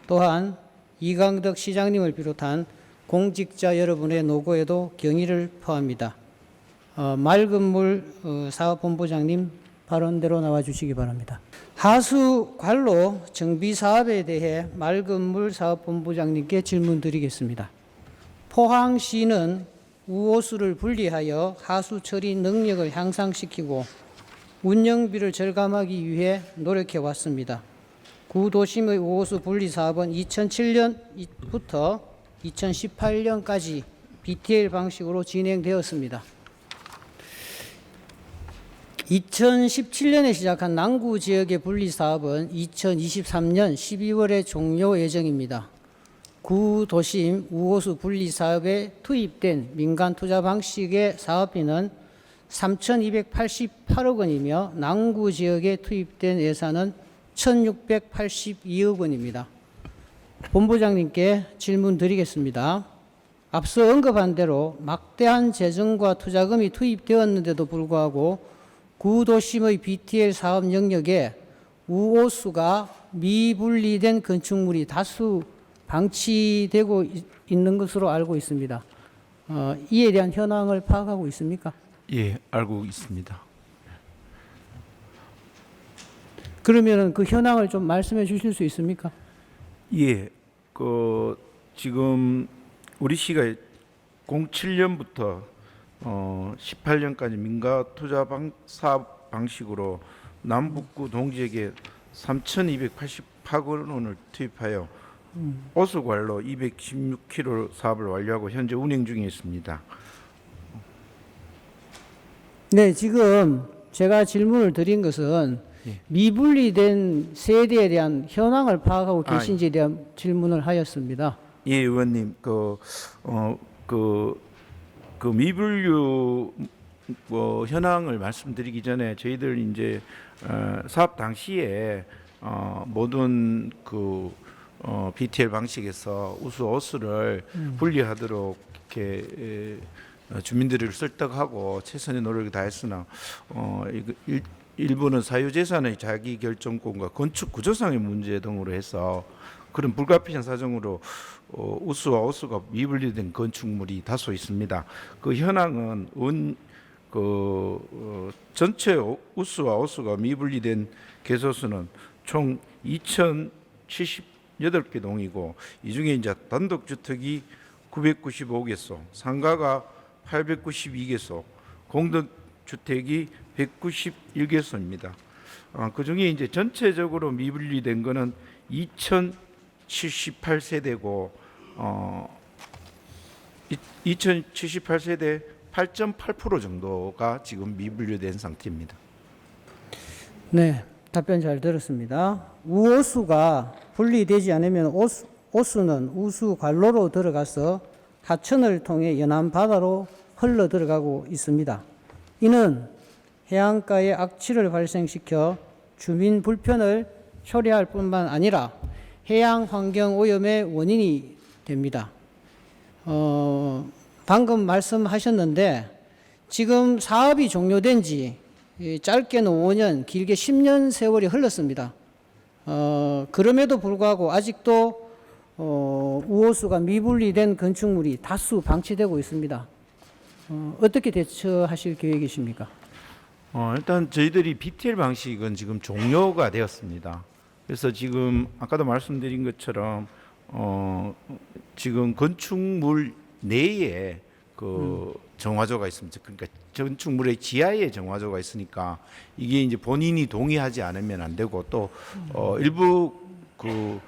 또한 이강덕 시장님을 비롯한 공직자 여러분의 노고에도 경의를 표합니다. 맑은 물 사업본부장님 발언대로 나와주시기 바랍니다. 하수 관로 정비 사업에 대해 맑은 물 사업본부장님께 질문드리겠습니다. 포항시는 우호수를 분리하여 하수 처리 능력을 향상시키고 운영비를 절감하기 위해 노력해 왔습니다. 구도심의 우호수 분리 사업은 2007년부터 2018년까지 BTL 방식으로 진행되었습니다. 2017년에 시작한 남구 지역의 분리 사업은 2023년 12월에 종료 예정입니다. 구도심 우호수 분리 사업에 투입된 민간 투자 방식의 사업비는 3,288억 원이며 남구 지역에 투입된 예산은 1,682억 원입니다. 본부장님께 질문 드리겠습니다. 앞서 언급한 대로 막대한 재정과 투자금이 투입되었는데도 불구하고 구도심의 BTL 사업 영역에 우호수가 미분리된 건축물이 다수 방치되고 있는 것으로 알고 있습니다. 이에 대한 현황을 파악하고 있습니까? 예, 알고 있습니다. 그러면 그 현황을 좀 말씀해 주실 수 있습니까? 예, 지금 우리 시가 07년부터 18년까지 민가 투자 사업 방식으로 남북구 동지에게 3,288억 원을 투입하여 오수관로 216km 사업을 완료하고 현재 운행 중에 있습니다. 네, 지금 제가 질문을 드린 것은 미분리된 세대에 대한 현황을 파악하고 계신지에 대한 질문을 하였습니다. 예, 의원님, 미분류 현황을 말씀드리기 전에 저희들 이제 사업 당시에 모든 BTL 방식에서 우수오수를 분리하도록 이렇게 주민들을 설득하고 최선의 노력을 다했으나 일부는 사유재산의 자기 결정권과 건축 구조상의 문제 등으로 해서 그런 불가피한 사정으로 우수와 오수가 미분리된 건축물이 다소 있습니다. 그 현황은 전체 우수와 오수가 미분리된 개소수는 총 2,078개 동이고 이 중에 이제 단독주택이 995개소, 상가가 892개소, 공동주택이 191개소입니다. 그 중에 이제 전체적으로 미분리된 거는 78세대고 2078세대 8.8% 정도가 지금 미분류된 상태입니다. 네, 답변 잘 들었습니다. 우호수가 분리되지 않으면 오수는 우수 관로로 들어가서 하천을 통해 연안 바다로 흘러 들어가고 있습니다. 이는 해안가에 악취를 발생시켜 주민 불편을 초래할 뿐만 아니라 해양 환경 오염의 원인이 됩니다. 방금 말씀하셨는데 지금 사업이 종료된 지 짧게는 5년, 길게 10년 세월이 흘렀습니다. 그럼에도 불구하고 아직도 우호수가 미분리된 건축물이 다수 방치되고 있습니다. 어떻게 대처하실 계획이십니까? 일단 저희들이 BTL 방식은 지금 종료가 되었습니다. 그래서 지금 아까도 말씀드린 것처럼 지금 건축물 내에 그 정화조가 있습니다. 그러니까 건축물의 지하에 정화조가 있으니까 이게 이제 본인이 동의하지 않으면 안 되고 또 일부 그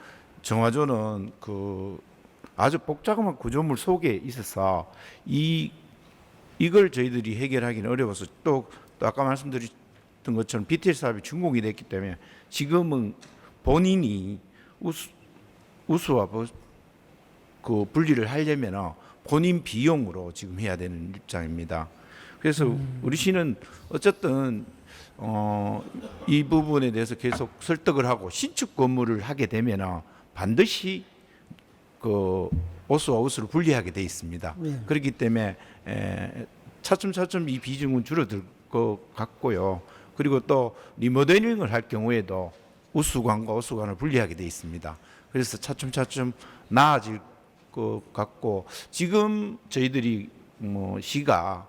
정화조는 그 아주 복잡한 구조물 속에 있어서 이걸 저희들이 해결하기는 어려워서 또 아까 말씀드렸던 것처럼 BTL 사업이 준공이 됐기 때문에 지금은 본인이 우수와 그 분리를 하려면 본인 비용으로 지금 해야 되는 입장입니다. 그래서 우리 시는 어쨌든 이 부분에 대해서 계속 설득을 하고 신축 건물을 하게 되면 반드시 그 오수와 우수를 분리하게 돼 있습니다. 그렇기 때문에 차츰 이 비중은 줄어들 것 같고요. 그리고 또 리모델링을 할 경우에도 우수관과 오수관을 분리하게 돼 있습니다. 그래서 차츰 나아질 것 같고 지금 저희들이 뭐 시가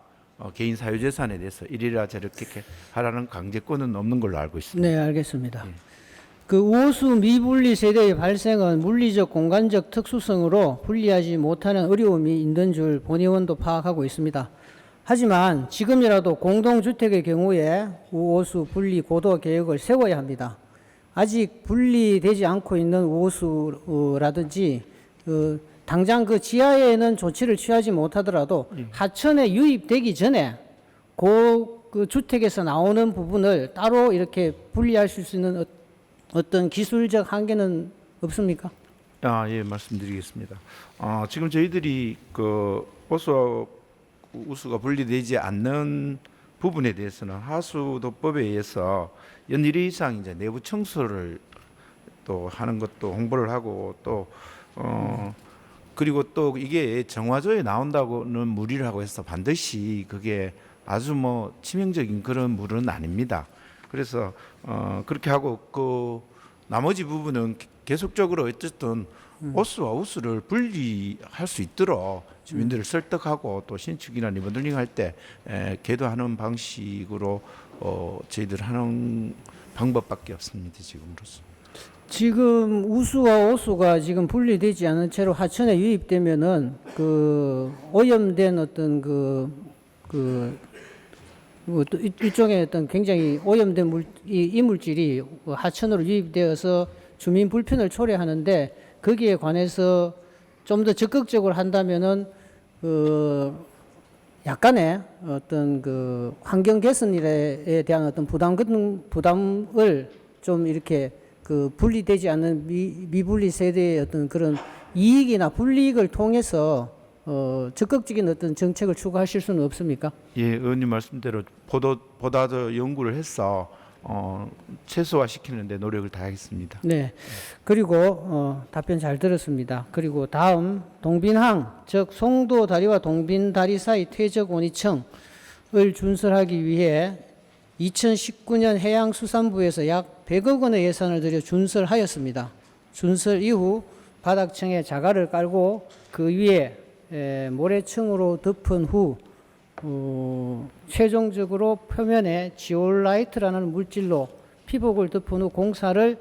개인 사유재산에 대해서 이리라 저렇게 하라는 강제권은 없는 걸로 알고 있습니다. 네, 알겠습니다. 그 우호수 미분리 세대의 발생은 물리적 공간적 특수성으로 분리하지 못하는 어려움이 있는 줄 본의원도 파악하고 있습니다. 하지만 지금이라도 공동주택의 경우에 우호수 분리 고도 계획을 세워야 합니다. 아직 분리되지 않고 있는 우호수라든지 당장 그 지하에는 조치를 취하지 못하더라도 하천에 유입되기 전에 그 주택에서 나오는 부분을 따로 이렇게 분리하실 수 있는 어떤 기술적 한계는 없습니까? 예, 말씀드리겠습니다. 지금 저희들이 그 우수가 분리되지 않는 부분에 대해서는 하수도법에 의해서 연일 이상 이제 내부 청소를 또 하는 것도 홍보를 하고 또 그리고 또 이게 정화조에 나온다고는 무리를 하고 해서 반드시 그게 아주 뭐 치명적인 그런 물은 아닙니다. 그래서 그렇게 하고 그 나머지 부분은 계속적으로 어쨌든 오수와 우수를 분리할 수 있도록 주민들을 설득하고 또 신축이나 리모델링 할 때 계도하는 방식으로 저희들 하는 방법밖에 없습니다. 지금으로서. 지금 우수와 오수가 지금 분리되지 않은 채로 하천에 유입되면은 그 오염된 어떤 일종의 어떤 굉장히 오염된 이물질이 하천으로 유입되어서 주민 불편을 초래하는데 거기에 관해서 좀 더 적극적으로 한다면은 약간의 어떤 그 환경 개선에 대한 어떤 부담을 좀 이렇게 그 분리되지 않는 미분리 세대의 어떤 그런 이익이나 불이익을 통해서 적극적인 어떤 정책을 추구하실 수는 없습니까? 예, 의원님 말씀대로 보다 더 연구를 해서 최소화시키는 데 노력을 다하겠습니다. 네. 그리고 답변 잘 들었습니다. 그리고 다음 동빈항 즉 송도 다리와 동빈 다리 사이 퇴적 원위층을 준설하기 위해 2019년 해양수산부에서 약 100억 원의 예산을 들여 준설하였습니다. 준설 이후 바닥층에 자갈을 깔고 그 위에 모래층으로 덮은 후 최종적으로 표면에 지올라이트라는 물질로 피복을 덮은 후 공사를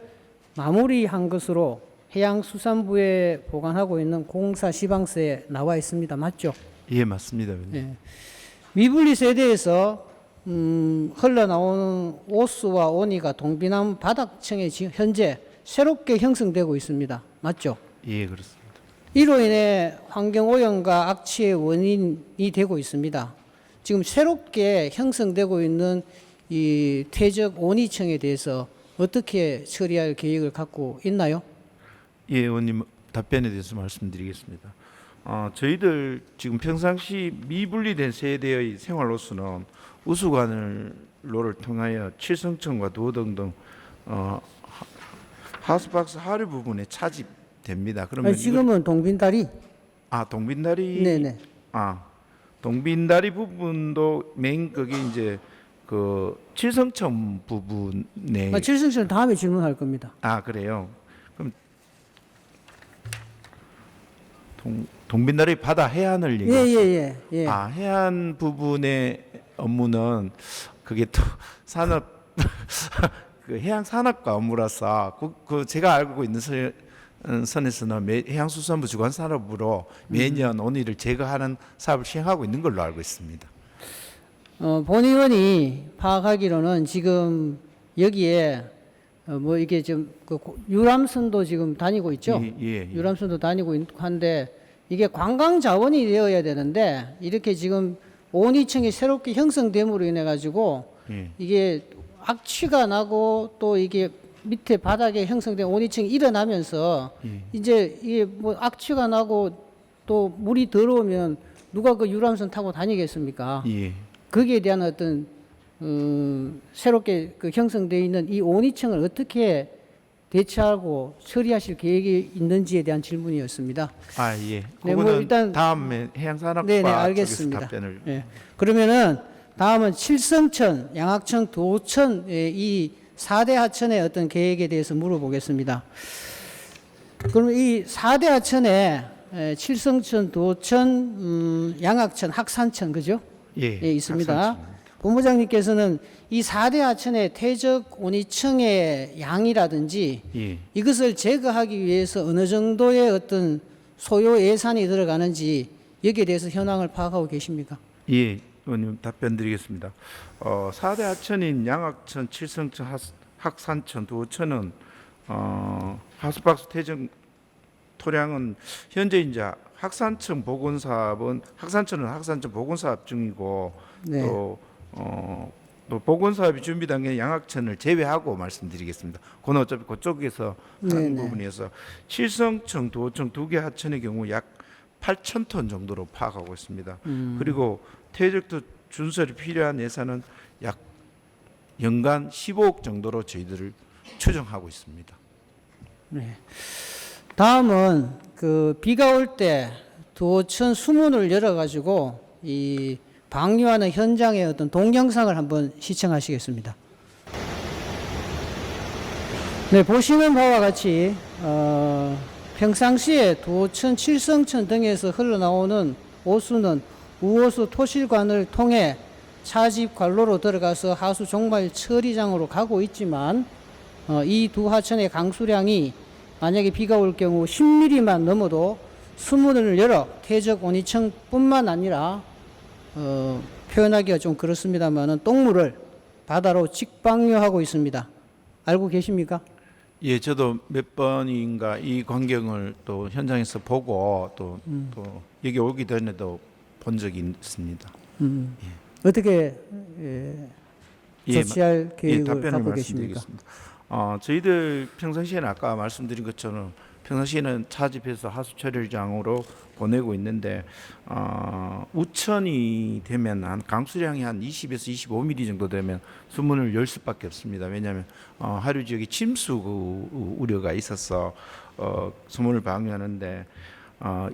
마무리한 것으로 해양수산부에 보관하고 있는 공사 시방서에 나와 있습니다. 맞죠? 예, 맞습니다. 네. 미분리 세대에서 흘러나오는 오수와 온이가 동빈항 바닥층에 현재 새롭게 형성되고 있습니다. 맞죠? 예, 그렇습니다. 이로 인해 환경오염과 악취의 원인이 되고 있습니다. 지금 새롭게 형성되고 있는 이 퇴적 온이층에 대해서 어떻게 처리할 계획을 갖고 있나요? 예, 의원님 답변에 대해서 말씀드리겠습니다. 저희들 지금 평상시 미분리된 세대의 생활로서는 우수관로를 통하여 칠성천과 도등 등 하우스박스 하류 부분에 차집됩니다. 그러면 아니, 지금은 동빈다리. 동빈다리 네네. 동빈다리 부분도 메인 그게 이제 그 칠성천 부분에 칠성철 다음에 질문할 겁니다. 그래요. 그럼 동빈다리 바다 해안을 얘기하시죠? 예. 해안 부분의 업무는 그게 또 산업 그 해양 산업과 업무라서 그 제가 알고 있는 선에서는 해양수산부 주관 산업으로 매년 온이를 제거하는 사업을 시행하고 있는 걸로 알고 있습니다. 본 의원이 파악하기로는 지금 여기에 뭐 이게 좀 그 유람선도 지금 다니고 있죠. 예. 유람선도 다니고 있고 한데 이게 관광 자원이 되어야 되는데 이렇게 지금 온이층이 새롭게 형성됨으로 인해 가지고 예. 이게 악취가 나고 또 이게 밑에 바닥에 형성된 온이층이 일어나면서 이제 이게 뭐 악취가 나고 또 물이 더러우면 누가 그 유람선 타고 다니겠습니까? 예. 거기에 대한 어떤 새롭게 그 형성되어 있는 이 온이층을 어떻게 대처하고 처리하실 계획이 있는지에 대한 질문이었습니다. 예. 네, 뭐 그거는 일단 다음에 해양산업과 네네 쪽에서 알겠습니다. 답변을 네. 그러면은 다음은 칠성천, 양악천, 도천의 이 4대 하천의 어떤 계획에 대해서 물어보겠습니다. 그럼 이 4대 하천에 칠성천, 도천, 양악천, 학산천 그죠? 예, 있습니다. 학산천. 본부장님께서는 이 4대 하천의 퇴적 온이층의 양이라든지 예. 이것을 제거하기 위해서 어느 정도의 어떤 소요 예산이 들어가는지 여기에 대해서 현황을 파악하고 계십니까? 예, 의원님 답변드리겠습니다. 4대 하천인 양악천, 칠성천, 학산천, 도천은 하우스박스 퇴적 토량은 현재 이제 학산천 복원 사업은 학산천 복원 사업 중이고 네. 또 복원 사업이 준비 단계에 양악천을 제외하고 말씀드리겠습니다. 그건 어차피 그쪽에서 하는 네네. 부분이어서 칠성천, 도청 두 개 하천의 경우 약 8,000톤 정도로 파악하고 있습니다. 그리고 퇴적도 준설이 필요한 예산은 약 연간 15억 정도로 저희들을 추정하고 있습니다. 네. 다음은 그 비가 올 때 도천 수문을 열어 가지고 이 방류하는 현장의 어떤 동영상을 한번 시청하시겠습니다. 네, 보시는 바와 같이 평상시에 도천, 칠성천 등에서 흘러나오는 오수는 우호수 토실관을 통해 차집 관로로 들어가서 하수 종말 처리장으로 가고 있지만 이 두 하천의 강수량이 만약에 비가 올 경우 10mm만 넘어도 수문을 열어 퇴적 온이층뿐만 아니라 표현하기가 좀 그렇습니다만은 똥물을 바다로 직방류하고 있습니다. 알고 계십니까? 예, 저도 몇 번인가 이 광경을 또 현장에서 보고 또 여기 오기 전에도 본 적이 있습니다. 어떻게 예, 조치할 계획을 답변을 갖고 계십니까? 말씀드리겠습니다. 저희들 평상시에는 아까 말씀드린 것처럼 평상시에는 차집해서 하수 처리장으로 보내고 있는데 우천이 되면 한 강수량이 한 20에서 25mm 정도 되면 수문을 열 수밖에 없습니다. 왜냐하면 하류 지역에 침수 우려가 있어서 수문을 방류하는데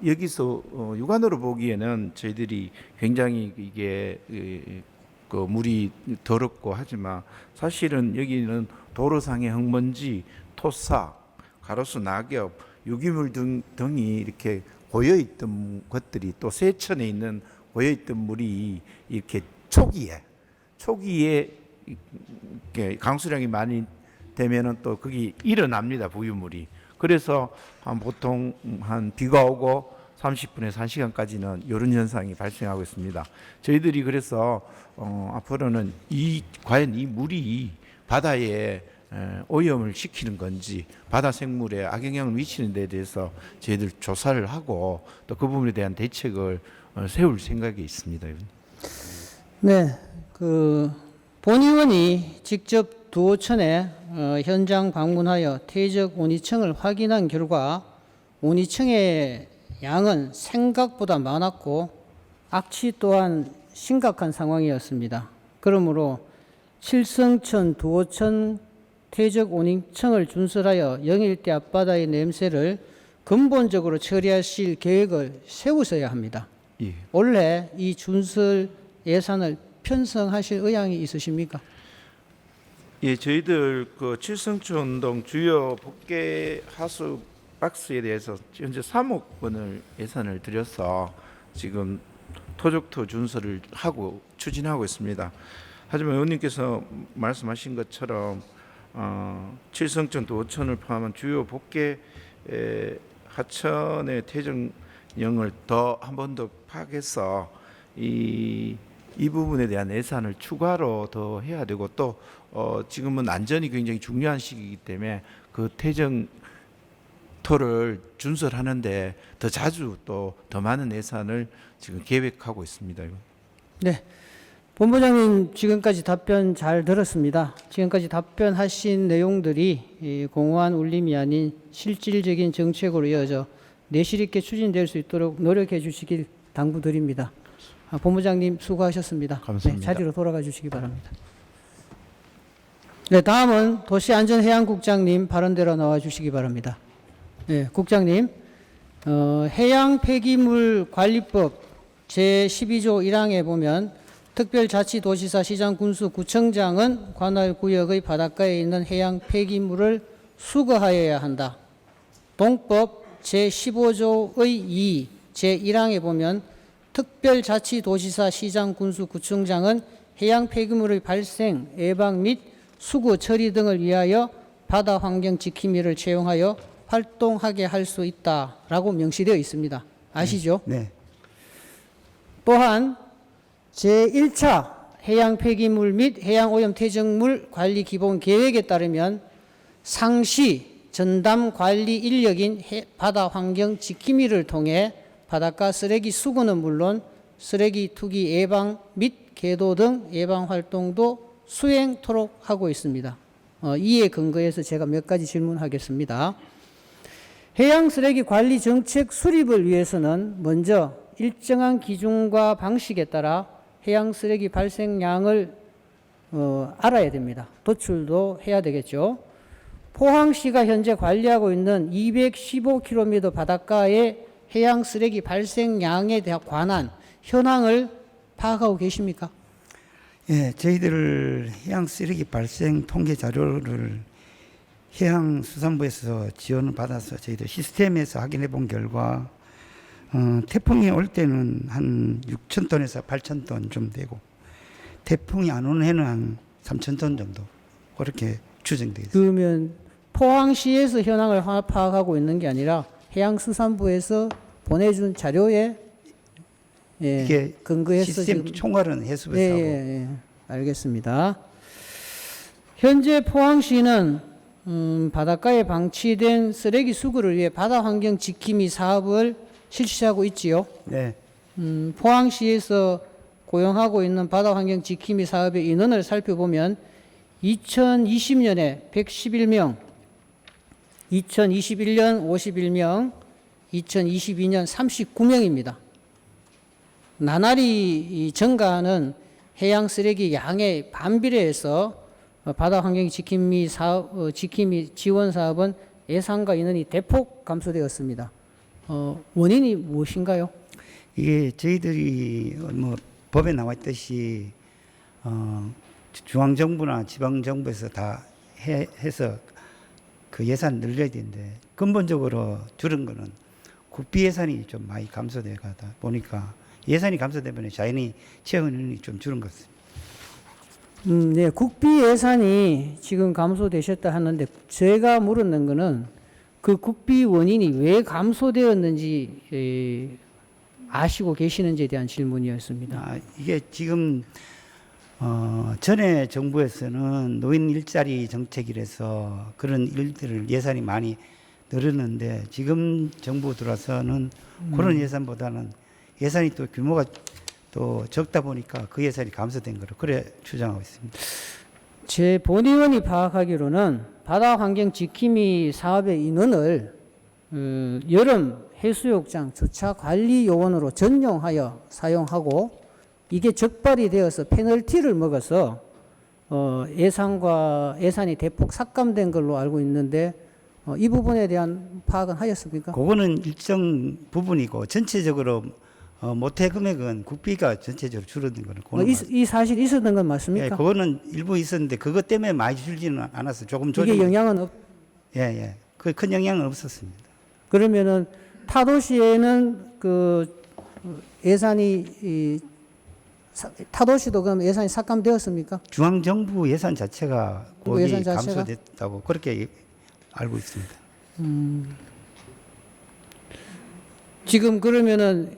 여기서 육안으로 보기에는 저희들이 굉장히 이게 그 물이 더럽고 하지만 사실은 여기는 도로상의 흙먼지, 토사, 가로수, 낙엽, 유기물 등이 이렇게 고여있던 것들이 또 세천에 있는 고여있던 물이 이렇게 초기에 이렇게 강수량이 많이 되면은 또 거기 일어납니다, 부유물이. 그래서 보통 한 비가 오고 30분에서 1시간까지는 이런 현상이 발생하고 있습니다. 저희들이 그래서 앞으로는 과연 이 물이 바다에 오염을 시키는 건지 바다 생물에 악영향을 미치는 데 대해서 저희들 조사를 하고 또 그 부분에 대한 대책을 세울 생각이 있습니다. 네, 본 의원이 직접 두호천에 현장 방문하여 퇴적 온이층을 확인한 결과 온이층의 양은 생각보다 많았고 악취 또한 심각한 상황이었습니다. 그러므로 칠성천, 두호천 퇴적 온이층을 준설하여 영일대 앞바다의 냄새를 근본적으로 처리하실 계획을 세우셔야 합니다. 예. 올해 이 준설 예산을 편성하실 의향이 있으십니까? 예, 저희들 그 칠성촌동 주요 복개 하수 박스에 대해서 현재 3억 원을 예산을 들여서 지금 토적토 준설을 하고 추진하고 있습니다. 하지만 의원님께서 말씀하신 것처럼 칠성천, 도천을 포함한 주요 복개 하천의 퇴적량을 더 한 번 더 파악해서 이 부분에 대한 예산을 추가로 더 해야 되고 또 지금은 안전이 굉장히 중요한 시기이기 때문에 그 퇴적토를 준설하는데 더 자주 또 더 많은 예산을 지금 계획하고 있습니다. 네. 본부장님 지금까지 답변 잘 들었습니다. 지금까지 답변하신 내용들이 이 공허한 울림이 아닌 실질적인 정책으로 이어져 내실 있게 추진될 수 있도록 노력해 주시길 당부드립니다. 본부장님 수고하셨습니다. 감사합니다. 네, 자리로 돌아가 주시기 바랍니다. 네, 다음은 도시안전해양국장님 발언대로 나와 주시기 바랍니다. 네, 국장님, 해양 폐기물 관리법 제12조 1항에 보면 특별자치도지사, 시장, 군수, 구청장은 관할 구역의 바닷가에 있는 해양 폐기물을 수거하여야 한다. 동법 제15조의 2, 제1항에 보면 특별자치도지사, 시장, 군수, 구청장은 해양 폐기물의 발생, 예방 및 수거 처리 등을 위하여 바다 환경 지킴이를 채용하여 활동하게 할 수 있다라고 명시되어 있습니다. 아시죠? 네. 또한 제1차 해양 폐기물 및 해양 오염 퇴적물 관리 기본 계획에 따르면 상시 전담 관리 인력인 바다 환경 지킴이를 통해 바닷가 쓰레기 수거는 물론 쓰레기 투기 예방 및 계도 등 예방 활동도 수행토록 하고 있습니다. 이에 근거해서 제가 몇 가지 질문하겠습니다. 해양 쓰레기 관리 정책 수립을 위해서는 먼저 일정한 기준과 방식에 따라 해양 쓰레기 발생량을 알아야 됩니다. 도출도 해야 되겠죠. 포항시가 현재 관리하고 있는 215km 바닷가의 해양 쓰레기 발생량에 관한 현황을 파악하고 계십니까? 예, 저희들 해양 쓰레기 발생 통계 자료를 해양수산부에서 지원을 받아서 저희들 시스템에서 확인해 본 결과 태풍이 올 때는 한 6,000톤에서 8,000톤 좀 되고 태풍이 안 오는 해는 한 3,000톤 정도 그렇게 추정되어 있습니다. 그러면 포항시에서 현황을 파악하고 있는 게 아니라 해양수산부에서 보내준 자료에 이게 근거해서 시스템 지금 총괄은 해수부에서 하고 알겠습니다. 현재 포항시는 바닷가에 방치된 쓰레기 수거를 위해 바다 환경 지킴이 사업을 실시하고 있지요. 네. 포항시에서 고용하고 있는 바다 환경 지킴이 사업의 인원을 살펴보면 2020년에 111명, 2021년 51명, 2022년 39명입니다. 나날이 증가하는 해양 쓰레기 양에 반비례해서 바다 환경 지킴이 사업, 지킴이 지원 사업은 예산과 인원이 대폭 감소되었습니다. 원인이 무엇인가요? 이게 저희들이 뭐 법에 나와 있듯이 중앙정부나 지방정부에서 다 해서 그 예산 늘려야 되는데 근본적으로 줄은 거는 국비 예산이 좀 많이 감소돼 가다 보니까 예산이 감소되면 자연히 채용인원이 좀 줄은 것 같습니다. 네, 국비 예산이 지금 감소되셨다 하는데 제가 물었는 거는 그 국비 원인이 왜 감소되었는지 아시고 계시는지에 대한 질문이었습니다. 이게 지금 전에 정부에서는 노인 일자리 정책이라서 그런 일들을 예산이 많이 늘었는데 지금 정부 들어서는 그런 예산보다는 예산이 또 규모가 또 적다 보니까 그 예산이 감소된 거로 그래 주장하고 있습니다. 제 본의원이 파악하기로는 바다 환경 지킴이 사업의 인원을 여름 해수욕장 주차 관리 요원으로 전용하여 사용하고 이게 적발이 되어서 페널티를 먹어서 예산이 대폭 삭감된 걸로 알고 있는데 이 부분에 대한 파악은 하셨습니까? 그거는 일정 부분이고 전체적으로 모태 금액은 국비가 전체적으로 줄어든 거는 그거는 이 사실 있었던 건 예, 맞습니까? 그거는 일부 있었는데 그것 때문에 많이 줄지는 않았어요. 조금 이게 조정. 영향은 없. 예. 그 큰 영향은 없었습니다. 그러면은 타도시에는 그 예산이 타도시도 그럼 예산이 삭감되었습니까? 중앙 정부 예산 자체가 정부 거기 예산 자체가? 감소됐다고 그렇게 알고 있습니다. 지금 그러면은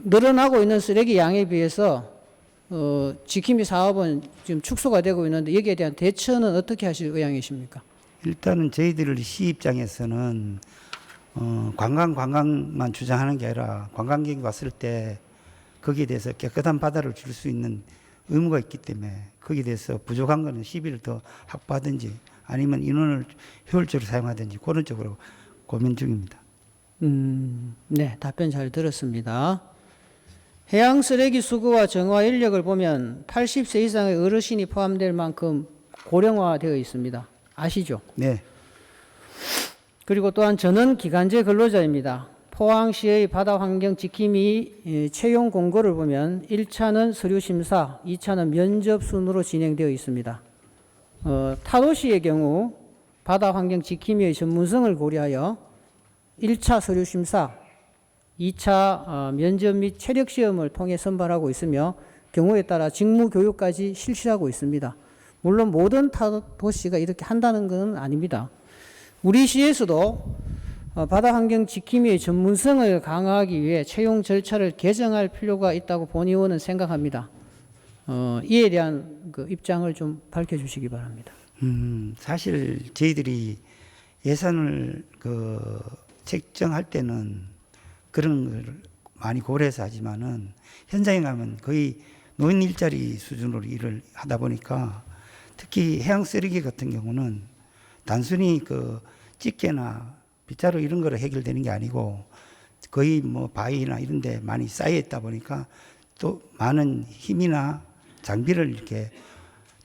늘어나고 있는 쓰레기 양에 비해서 지킴이 사업은 지금 축소가 되고 있는데 여기에 대한 대처는 어떻게 하실 의향이십니까? 일단은 저희들 시 입장에서는 관광만 주장하는 게 아니라 관광객이 왔을 때 거기에 대해서 깨끗한 바다를 줄 수 있는 의무가 있기 때문에 거기에 대해서 부족한 거는 시비를 더 확보하든지 아니면 인원을 효율적으로 사용하든지 그런 쪽으로 고민 중입니다. 네, 답변 잘 들었습니다. 해양 쓰레기 수거와 정화 인력을 보면 80세 이상의 어르신이 포함될 만큼 고령화되어 있습니다. 아시죠? 네. 그리고 또한 저는 기간제 근로자입니다. 포항시의 바다 환경 지킴이 채용 공고를 보면 1차는 서류 심사, 2차는 면접 순으로 진행되어 있습니다. 타도시의 경우 바다 환경 지킴이의 전문성을 고려하여 1차 서류 심사, 2차 면접 및 체력 시험을 통해 선발하고 있으며 경우에 따라 직무 교육까지 실시하고 있습니다. 물론 모든 타도시가 이렇게 한다는 것은 아닙니다. 우리 시에서도 바다 환경 지킴이의 전문성을 강화하기 위해 채용 절차를 개정할 필요가 있다고 본의원은 생각합니다. 이에 대한 그 입장을 좀 밝혀주시기 바랍니다. 사실 저희들이 예산을 책정할 때는 그런 걸 많이 고려해서 하지만은 현장에 가면 거의 노인 일자리 수준으로 일을 하다 보니까 특히 해양 쓰레기 같은 경우는 단순히 집게나 빗자루 이런 거로 해결되는 게 아니고 거의 뭐 바위나 이런 데 많이 쌓여 있다 보니까 또 많은 힘이나 장비를 이렇게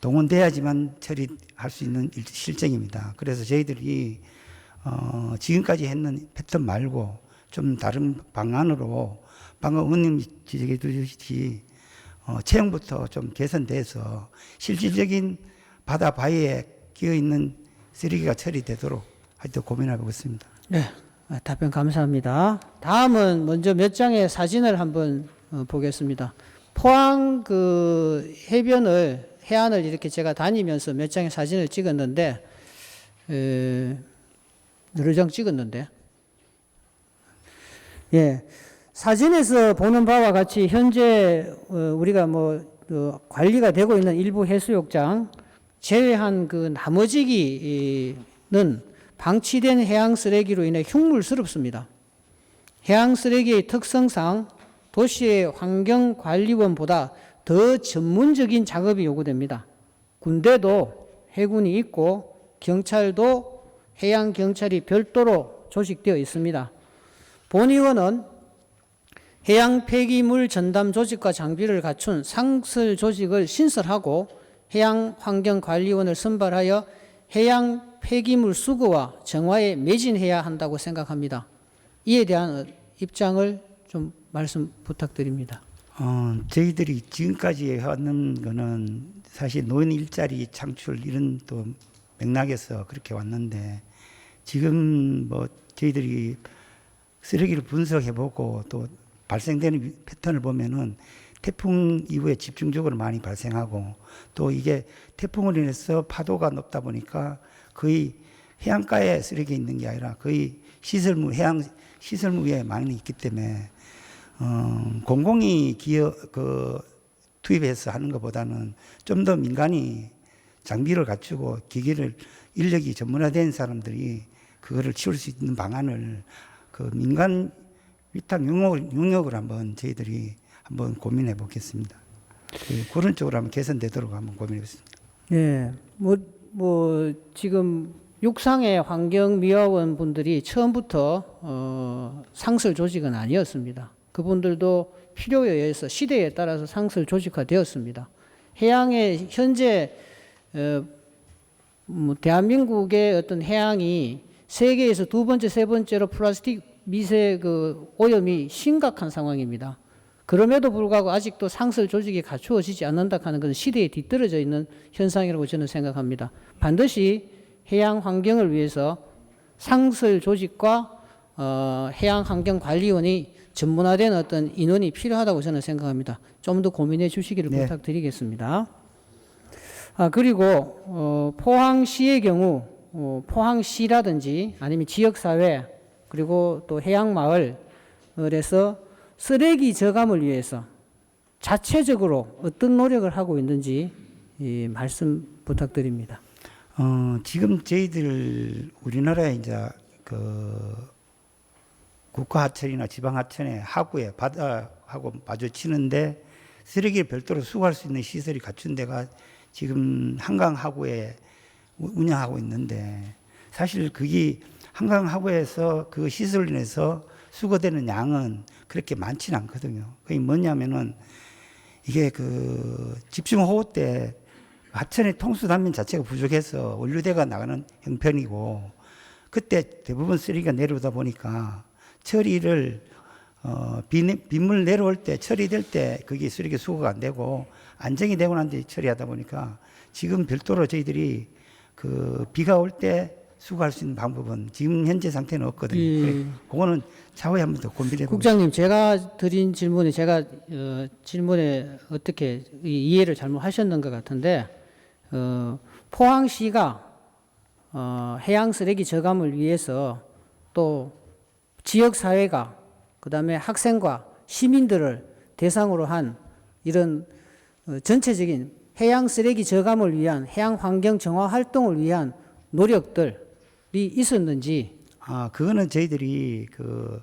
동원돼야지만 처리할 수 있는 실정입니다. 그래서 저희들이 지금까지 했는 패턴 말고 좀 다른 방안으로 방금 의원님 지적해 주셨듯이 채용부터 좀 개선돼서 실질적인 바다 바위에 끼어 있는 쓰레기가 처리되도록 하여튼 고민하고 있습니다. 네, 답변 감사합니다. 다음은 먼저 몇 장의 사진을 한번 보겠습니다. 포항 해안을 이렇게 제가 다니면서 몇 장의 사진을 찍었는데, 여러 장 찍었는데, 예, 사진에서 보는 바와 같이 현재 우리가 관리가 되고 있는 일부 해수욕장 제외한 나머지기는 방치된 해양 쓰레기로 인해 흉물스럽습니다. 해양 쓰레기의 특성상 도시의 환경관리원보다 더 전문적인 작업이 요구됩니다. 군대도 해군이 있고 경찰도 해양경찰이 별도로 조직되어 있습니다. 본의원은 해양 폐기물 전담 조직과 장비를 갖춘 상설 조직을 신설하고 해양환경관리원을 선발하여 해양 폐기물 수거와 정화에 매진해야 한다고 생각합니다. 이에 대한 입장을 좀 말씀 부탁드립니다. 저희들이 지금까지 해왔는 거는 사실 노인 일자리 창출 이런 또 맥락에서 그렇게 왔는데 지금 저희들이 쓰레기를 분석해보고 또 발생되는 패턴을 보면은 태풍 이후에 집중적으로 많이 발생하고 또 이게 태풍으로 인해서 파도가 높다 보니까 거의 해안가에 쓰레기 있는 게 아니라 거의 시설물, 해양 시설물 위에 많이 있기 때문에 공공이 투입해서 하는 것보다는 좀 더 민간이 장비를 갖추고 기계를 인력이 전문화된 사람들이 그거를 치울 수 있는 방안을 그 민간 위탁 용역을 한번 저희들이 한번 고민해 보겠습니다. 그런 쪽으로 한번 개선되도록 한번 고민해 보겠습니다. 네, 지금 육상의 환경미화원 분들이 처음부터 상설 조직은 아니었습니다. 그분들도 필요에 의해서 시대에 따라서 상설 조직화되었습니다. 해양의 현재 대한민국의 어떤 해양이 세계에서 두 번째, 세 번째로 플라스틱 미세 오염이 심각한 상황입니다. 그럼에도 불구하고 아직도 상설 조직이 갖추어지지 않는다 하는 것은 시대에 뒤떨어져 있는 현상이라고 저는 생각합니다. 반드시 해양 환경을 위해서 상설 조직과 해양환경관리원이 전문화된 어떤 인원이 필요하다고 저는 생각합니다. 좀 더 고민해 주시기를 네. 부탁드리겠습니다. 그리고 포항시의 경우 포항시라든지 아니면 지역사회 그리고 또 해양마을에서 쓰레기 저감을 위해서 자체적으로 어떤 노력을 하고 있는지 말씀 부탁드립니다. 지금 저희들 우리나라에 이제 그 국가하천이나 지방하천의 하구에 바다하고 마주치는데 쓰레기를 별도로 수거할 수 있는 시설이 갖춘 데가 지금 한강 하구에 운영하고 있는데 사실 그게 한강 하구에서 그 시설로 인해서 수거되는 양은 그렇게 많지는 않거든요. 그게 뭐냐면은 이게 그 집중호우 때 하천의 통수 단면 자체가 부족해서 원류대가 나가는 형편이고 그때 대부분 쓰레기가 내려오다 보니까 처리를 빗물 내려올 때 처리될 때 그게 쓰레기 수거가 안 되고 안정이 되고 난 뒤에 처리하다 보니까 지금 별도로 저희들이 그 비가 올 때 수거할 수 있는 방법은 지금 현재 상태는 없거든요. 그래, 그거는 차후에 한 번 더 고민해 보겠습니다. 국장님, 제가 드린 질문에 제가 질문에 어떻게 이해를 잘못하셨는 것 같은데 포항시가 해양 쓰레기 저감을 위해서 또 지역 사회가 그다음에 학생과 시민들을 대상으로 한 이런 전체적인 해양 쓰레기 저감을 위한 해양 환경 정화 활동을 위한 노력들이 있었는지. 그거는 저희들이 그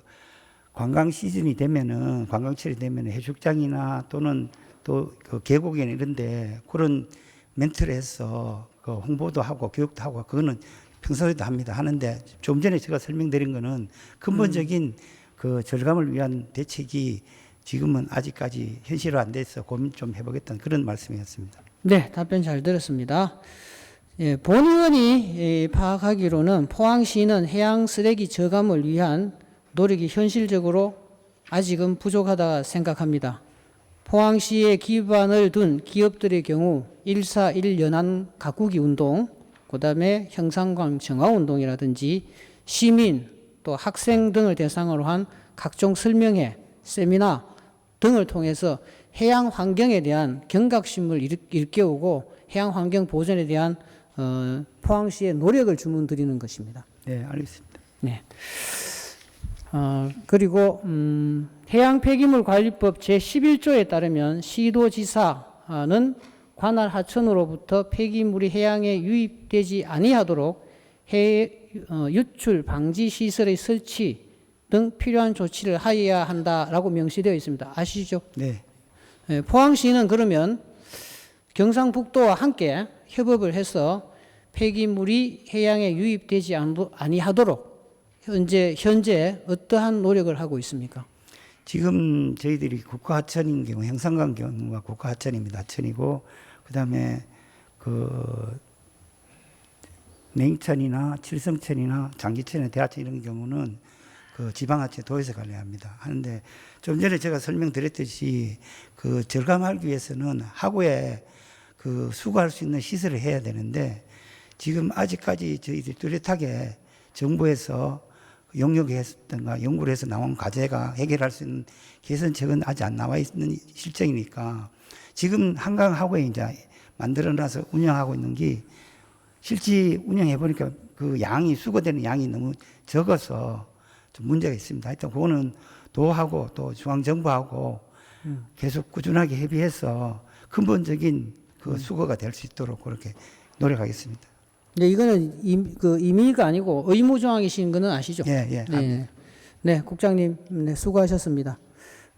관광 시즌이 되면은 관광철이 되면은 해수욕장이나 또는 또 그 계곡이나 이런데 그런 멘트를 해서 그 홍보도 하고 교육도 하고 그거는 평소에도 합니다. 하는데 좀 전에 제가 설명드린 거는 근본적인 그 절감을 위한 대책이 지금은 아직까지 현실화 안 돼서 고민 좀 해보겠다는 그런 말씀이었습니다. 네, 답변 잘 들었습니다. 예, 본 의원이 파악하기로는 포항시는 해양 쓰레기 저감을 위한 노력이 현실적으로 아직은 부족하다 생각합니다. 포항시에 기반을 둔 기업들의 경우 141 연안 가꾸기 운동, 그다음에 형상강 정화 운동이라든지 시민 또 학생 등을 대상으로 한 각종 설명회, 세미나 등을 통해서 해양 환경에 대한 경각심을 일깨우고 해양 환경 보존에 대한 포항시의 노력을 주문드리는 것입니다. 네, 알겠습니다. 네. 그리고 해양 폐기물 관리법 제11조에 따르면 시도지사는 관할 하천으로부터 폐기물이 해양에 유입되지 아니하도록 유출 방지 시설의 설치 등 필요한 조치를 하여야 한다라고 명시되어 있습니다. 아시죠? 네. 포항시는 그러면 경상북도와 함께 협업을 해서 폐기물이 해양에 유입되지 아니하도록 현재 어떠한 노력을 하고 있습니까? 지금 저희들이 국가하천인 경우 형상강 경우가 국가하천입니다. 하천이고 그다음에 그 냉천이나 칠성천이나 장기천이나 대하천 이런 경우는 그 지방하천 도에서 관리합니다. 하는데 좀 전에 제가 설명드렸듯이 그 절감하기 위해서는 하구에 그 수거할 수 있는 시설을 해야 되는데 지금 아직까지 저희들이 뚜렷하게 정부에서 용역했던가 연구를 해서 나온 과제가 해결할 수 있는 개선책은 아직 안 나와 있는 실정이니까 지금 한강 하구에 이제 만들어놔서 운영하고 있는 게 실제 운영해 보니까 그 양이 수거되는 양이 너무 적어서 좀 문제가 있습니다. 하여튼 그거는 도하고 또 중앙정부하고 계속 꾸준하게 협의해서 근본적인 그 수거가 될 수 있도록 그렇게 노력하겠습니다. 네, 이거는 임의가 아니고 의무조항이신 거는 아시죠? 예, 예. 네, 네, 국장님, 네, 수고하셨습니다.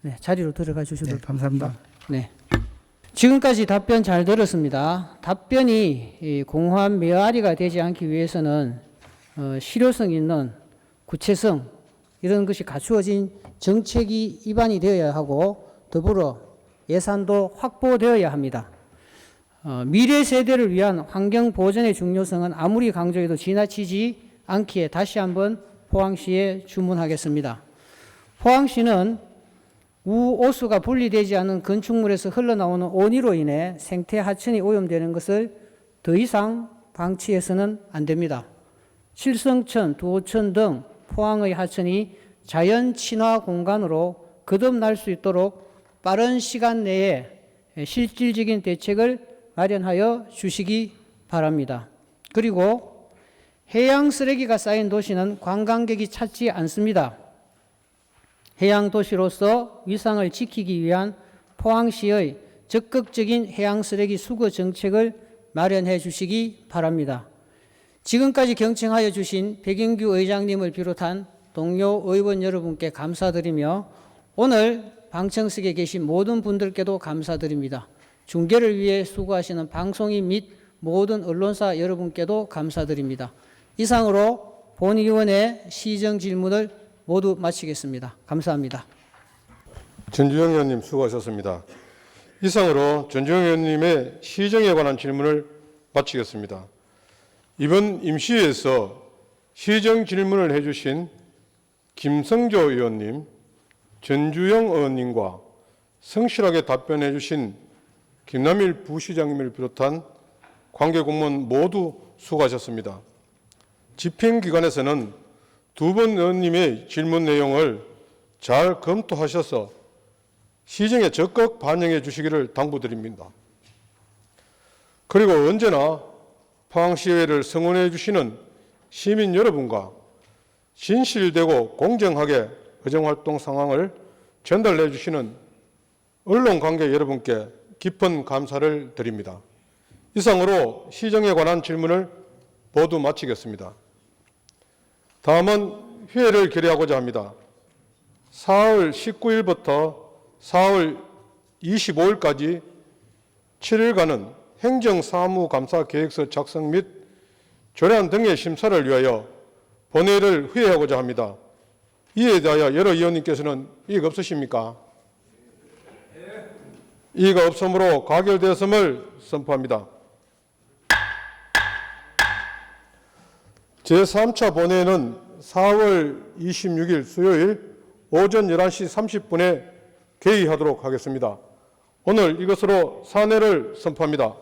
네, 자리로 들어가 주셔도 네, 감사합니다. 네. 지금까지 답변 잘 들었습니다. 답변이 이 공허한 메아리가 되지 않기 위해서는 실효성 있는 구체성 이런 것이 갖추어진 정책이 입안이 되어야 하고 더불어 예산도 확보되어야 합니다. 미래 세대를 위한 환경 보전의 중요성은 아무리 강조해도 지나치지 않기에 다시 한번 포항시에 주문하겠습니다. 포항시는 우오수가 분리되지 않은 건축물에서 흘러나오는 온이로 인해 생태 하천이 오염되는 것을 더 이상 방치해서는 안 됩니다. 칠성천, 두호천 등 포항의 하천이 자연 친화 공간으로 거듭날 수 있도록 빠른 시간 내에 실질적인 대책을 마련하여 주시기 바랍니다. 그리고 해양 쓰레기가 쌓인 도시는 관광객이 찾지 않습니다. 해양 도시로서 위상을 지키기 위한 포항시의 적극적인 해양 쓰레기 수거 정책을 마련해 주시기 바랍니다. 지금까지 경청하여 주신 백인규 의장님을 비롯한 동료 의원 여러분께 감사드리며 오늘 방청석에 계신 모든 분들께도 감사드립니다. 중계를 위해 수고하시는 방송인 및 모든 언론사 여러분께도 감사드립니다. 이상으로 본의원의 시정 질문을 모두 마치겠습니다. 감사합니다. 전주영 의원님 수고하셨습니다. 이상으로 전주영 의원님의 시정에 관한 질문을 마치겠습니다. 이번 임시회에서 시정 질문을 해주신 김성조 의원님, 전주영 의원님과 성실하게 답변해 주신 김남일 부시장님을 비롯한 관계 공무원 모두 수고하셨습니다. 집행기관에서는 두 분 의원님의 질문 내용을 잘 검토하셔서 시정에 적극 반영해 주시기를 당부드립니다. 그리고 언제나 포항시의회를 성원해 주시는 시민 여러분과 진실되고 공정하게 의정활동 상황을 전달해 주시는 언론 관계 여러분께 깊은 감사를 드립니다. 이상으로 시정에 관한 질문을 모두 마치겠습니다. 다음은 회의를 결의하고자 합니다. 4월 19일부터 4월 25일까지 7일간은 행정사무감사 계획서 작성 및 조례안 등의 심사를 위하여 본회의를 회의하고자 합니다. 이에 대하여 여러 의원님께서는 이의가 없으십니까? 이의가 없으므로 가결되었음을 선포합니다. 제3차 본회의는 4월 26일 수요일 오전 11시 30분에 개의하도록 하겠습니다. 오늘 이것으로 사내를 선포합니다.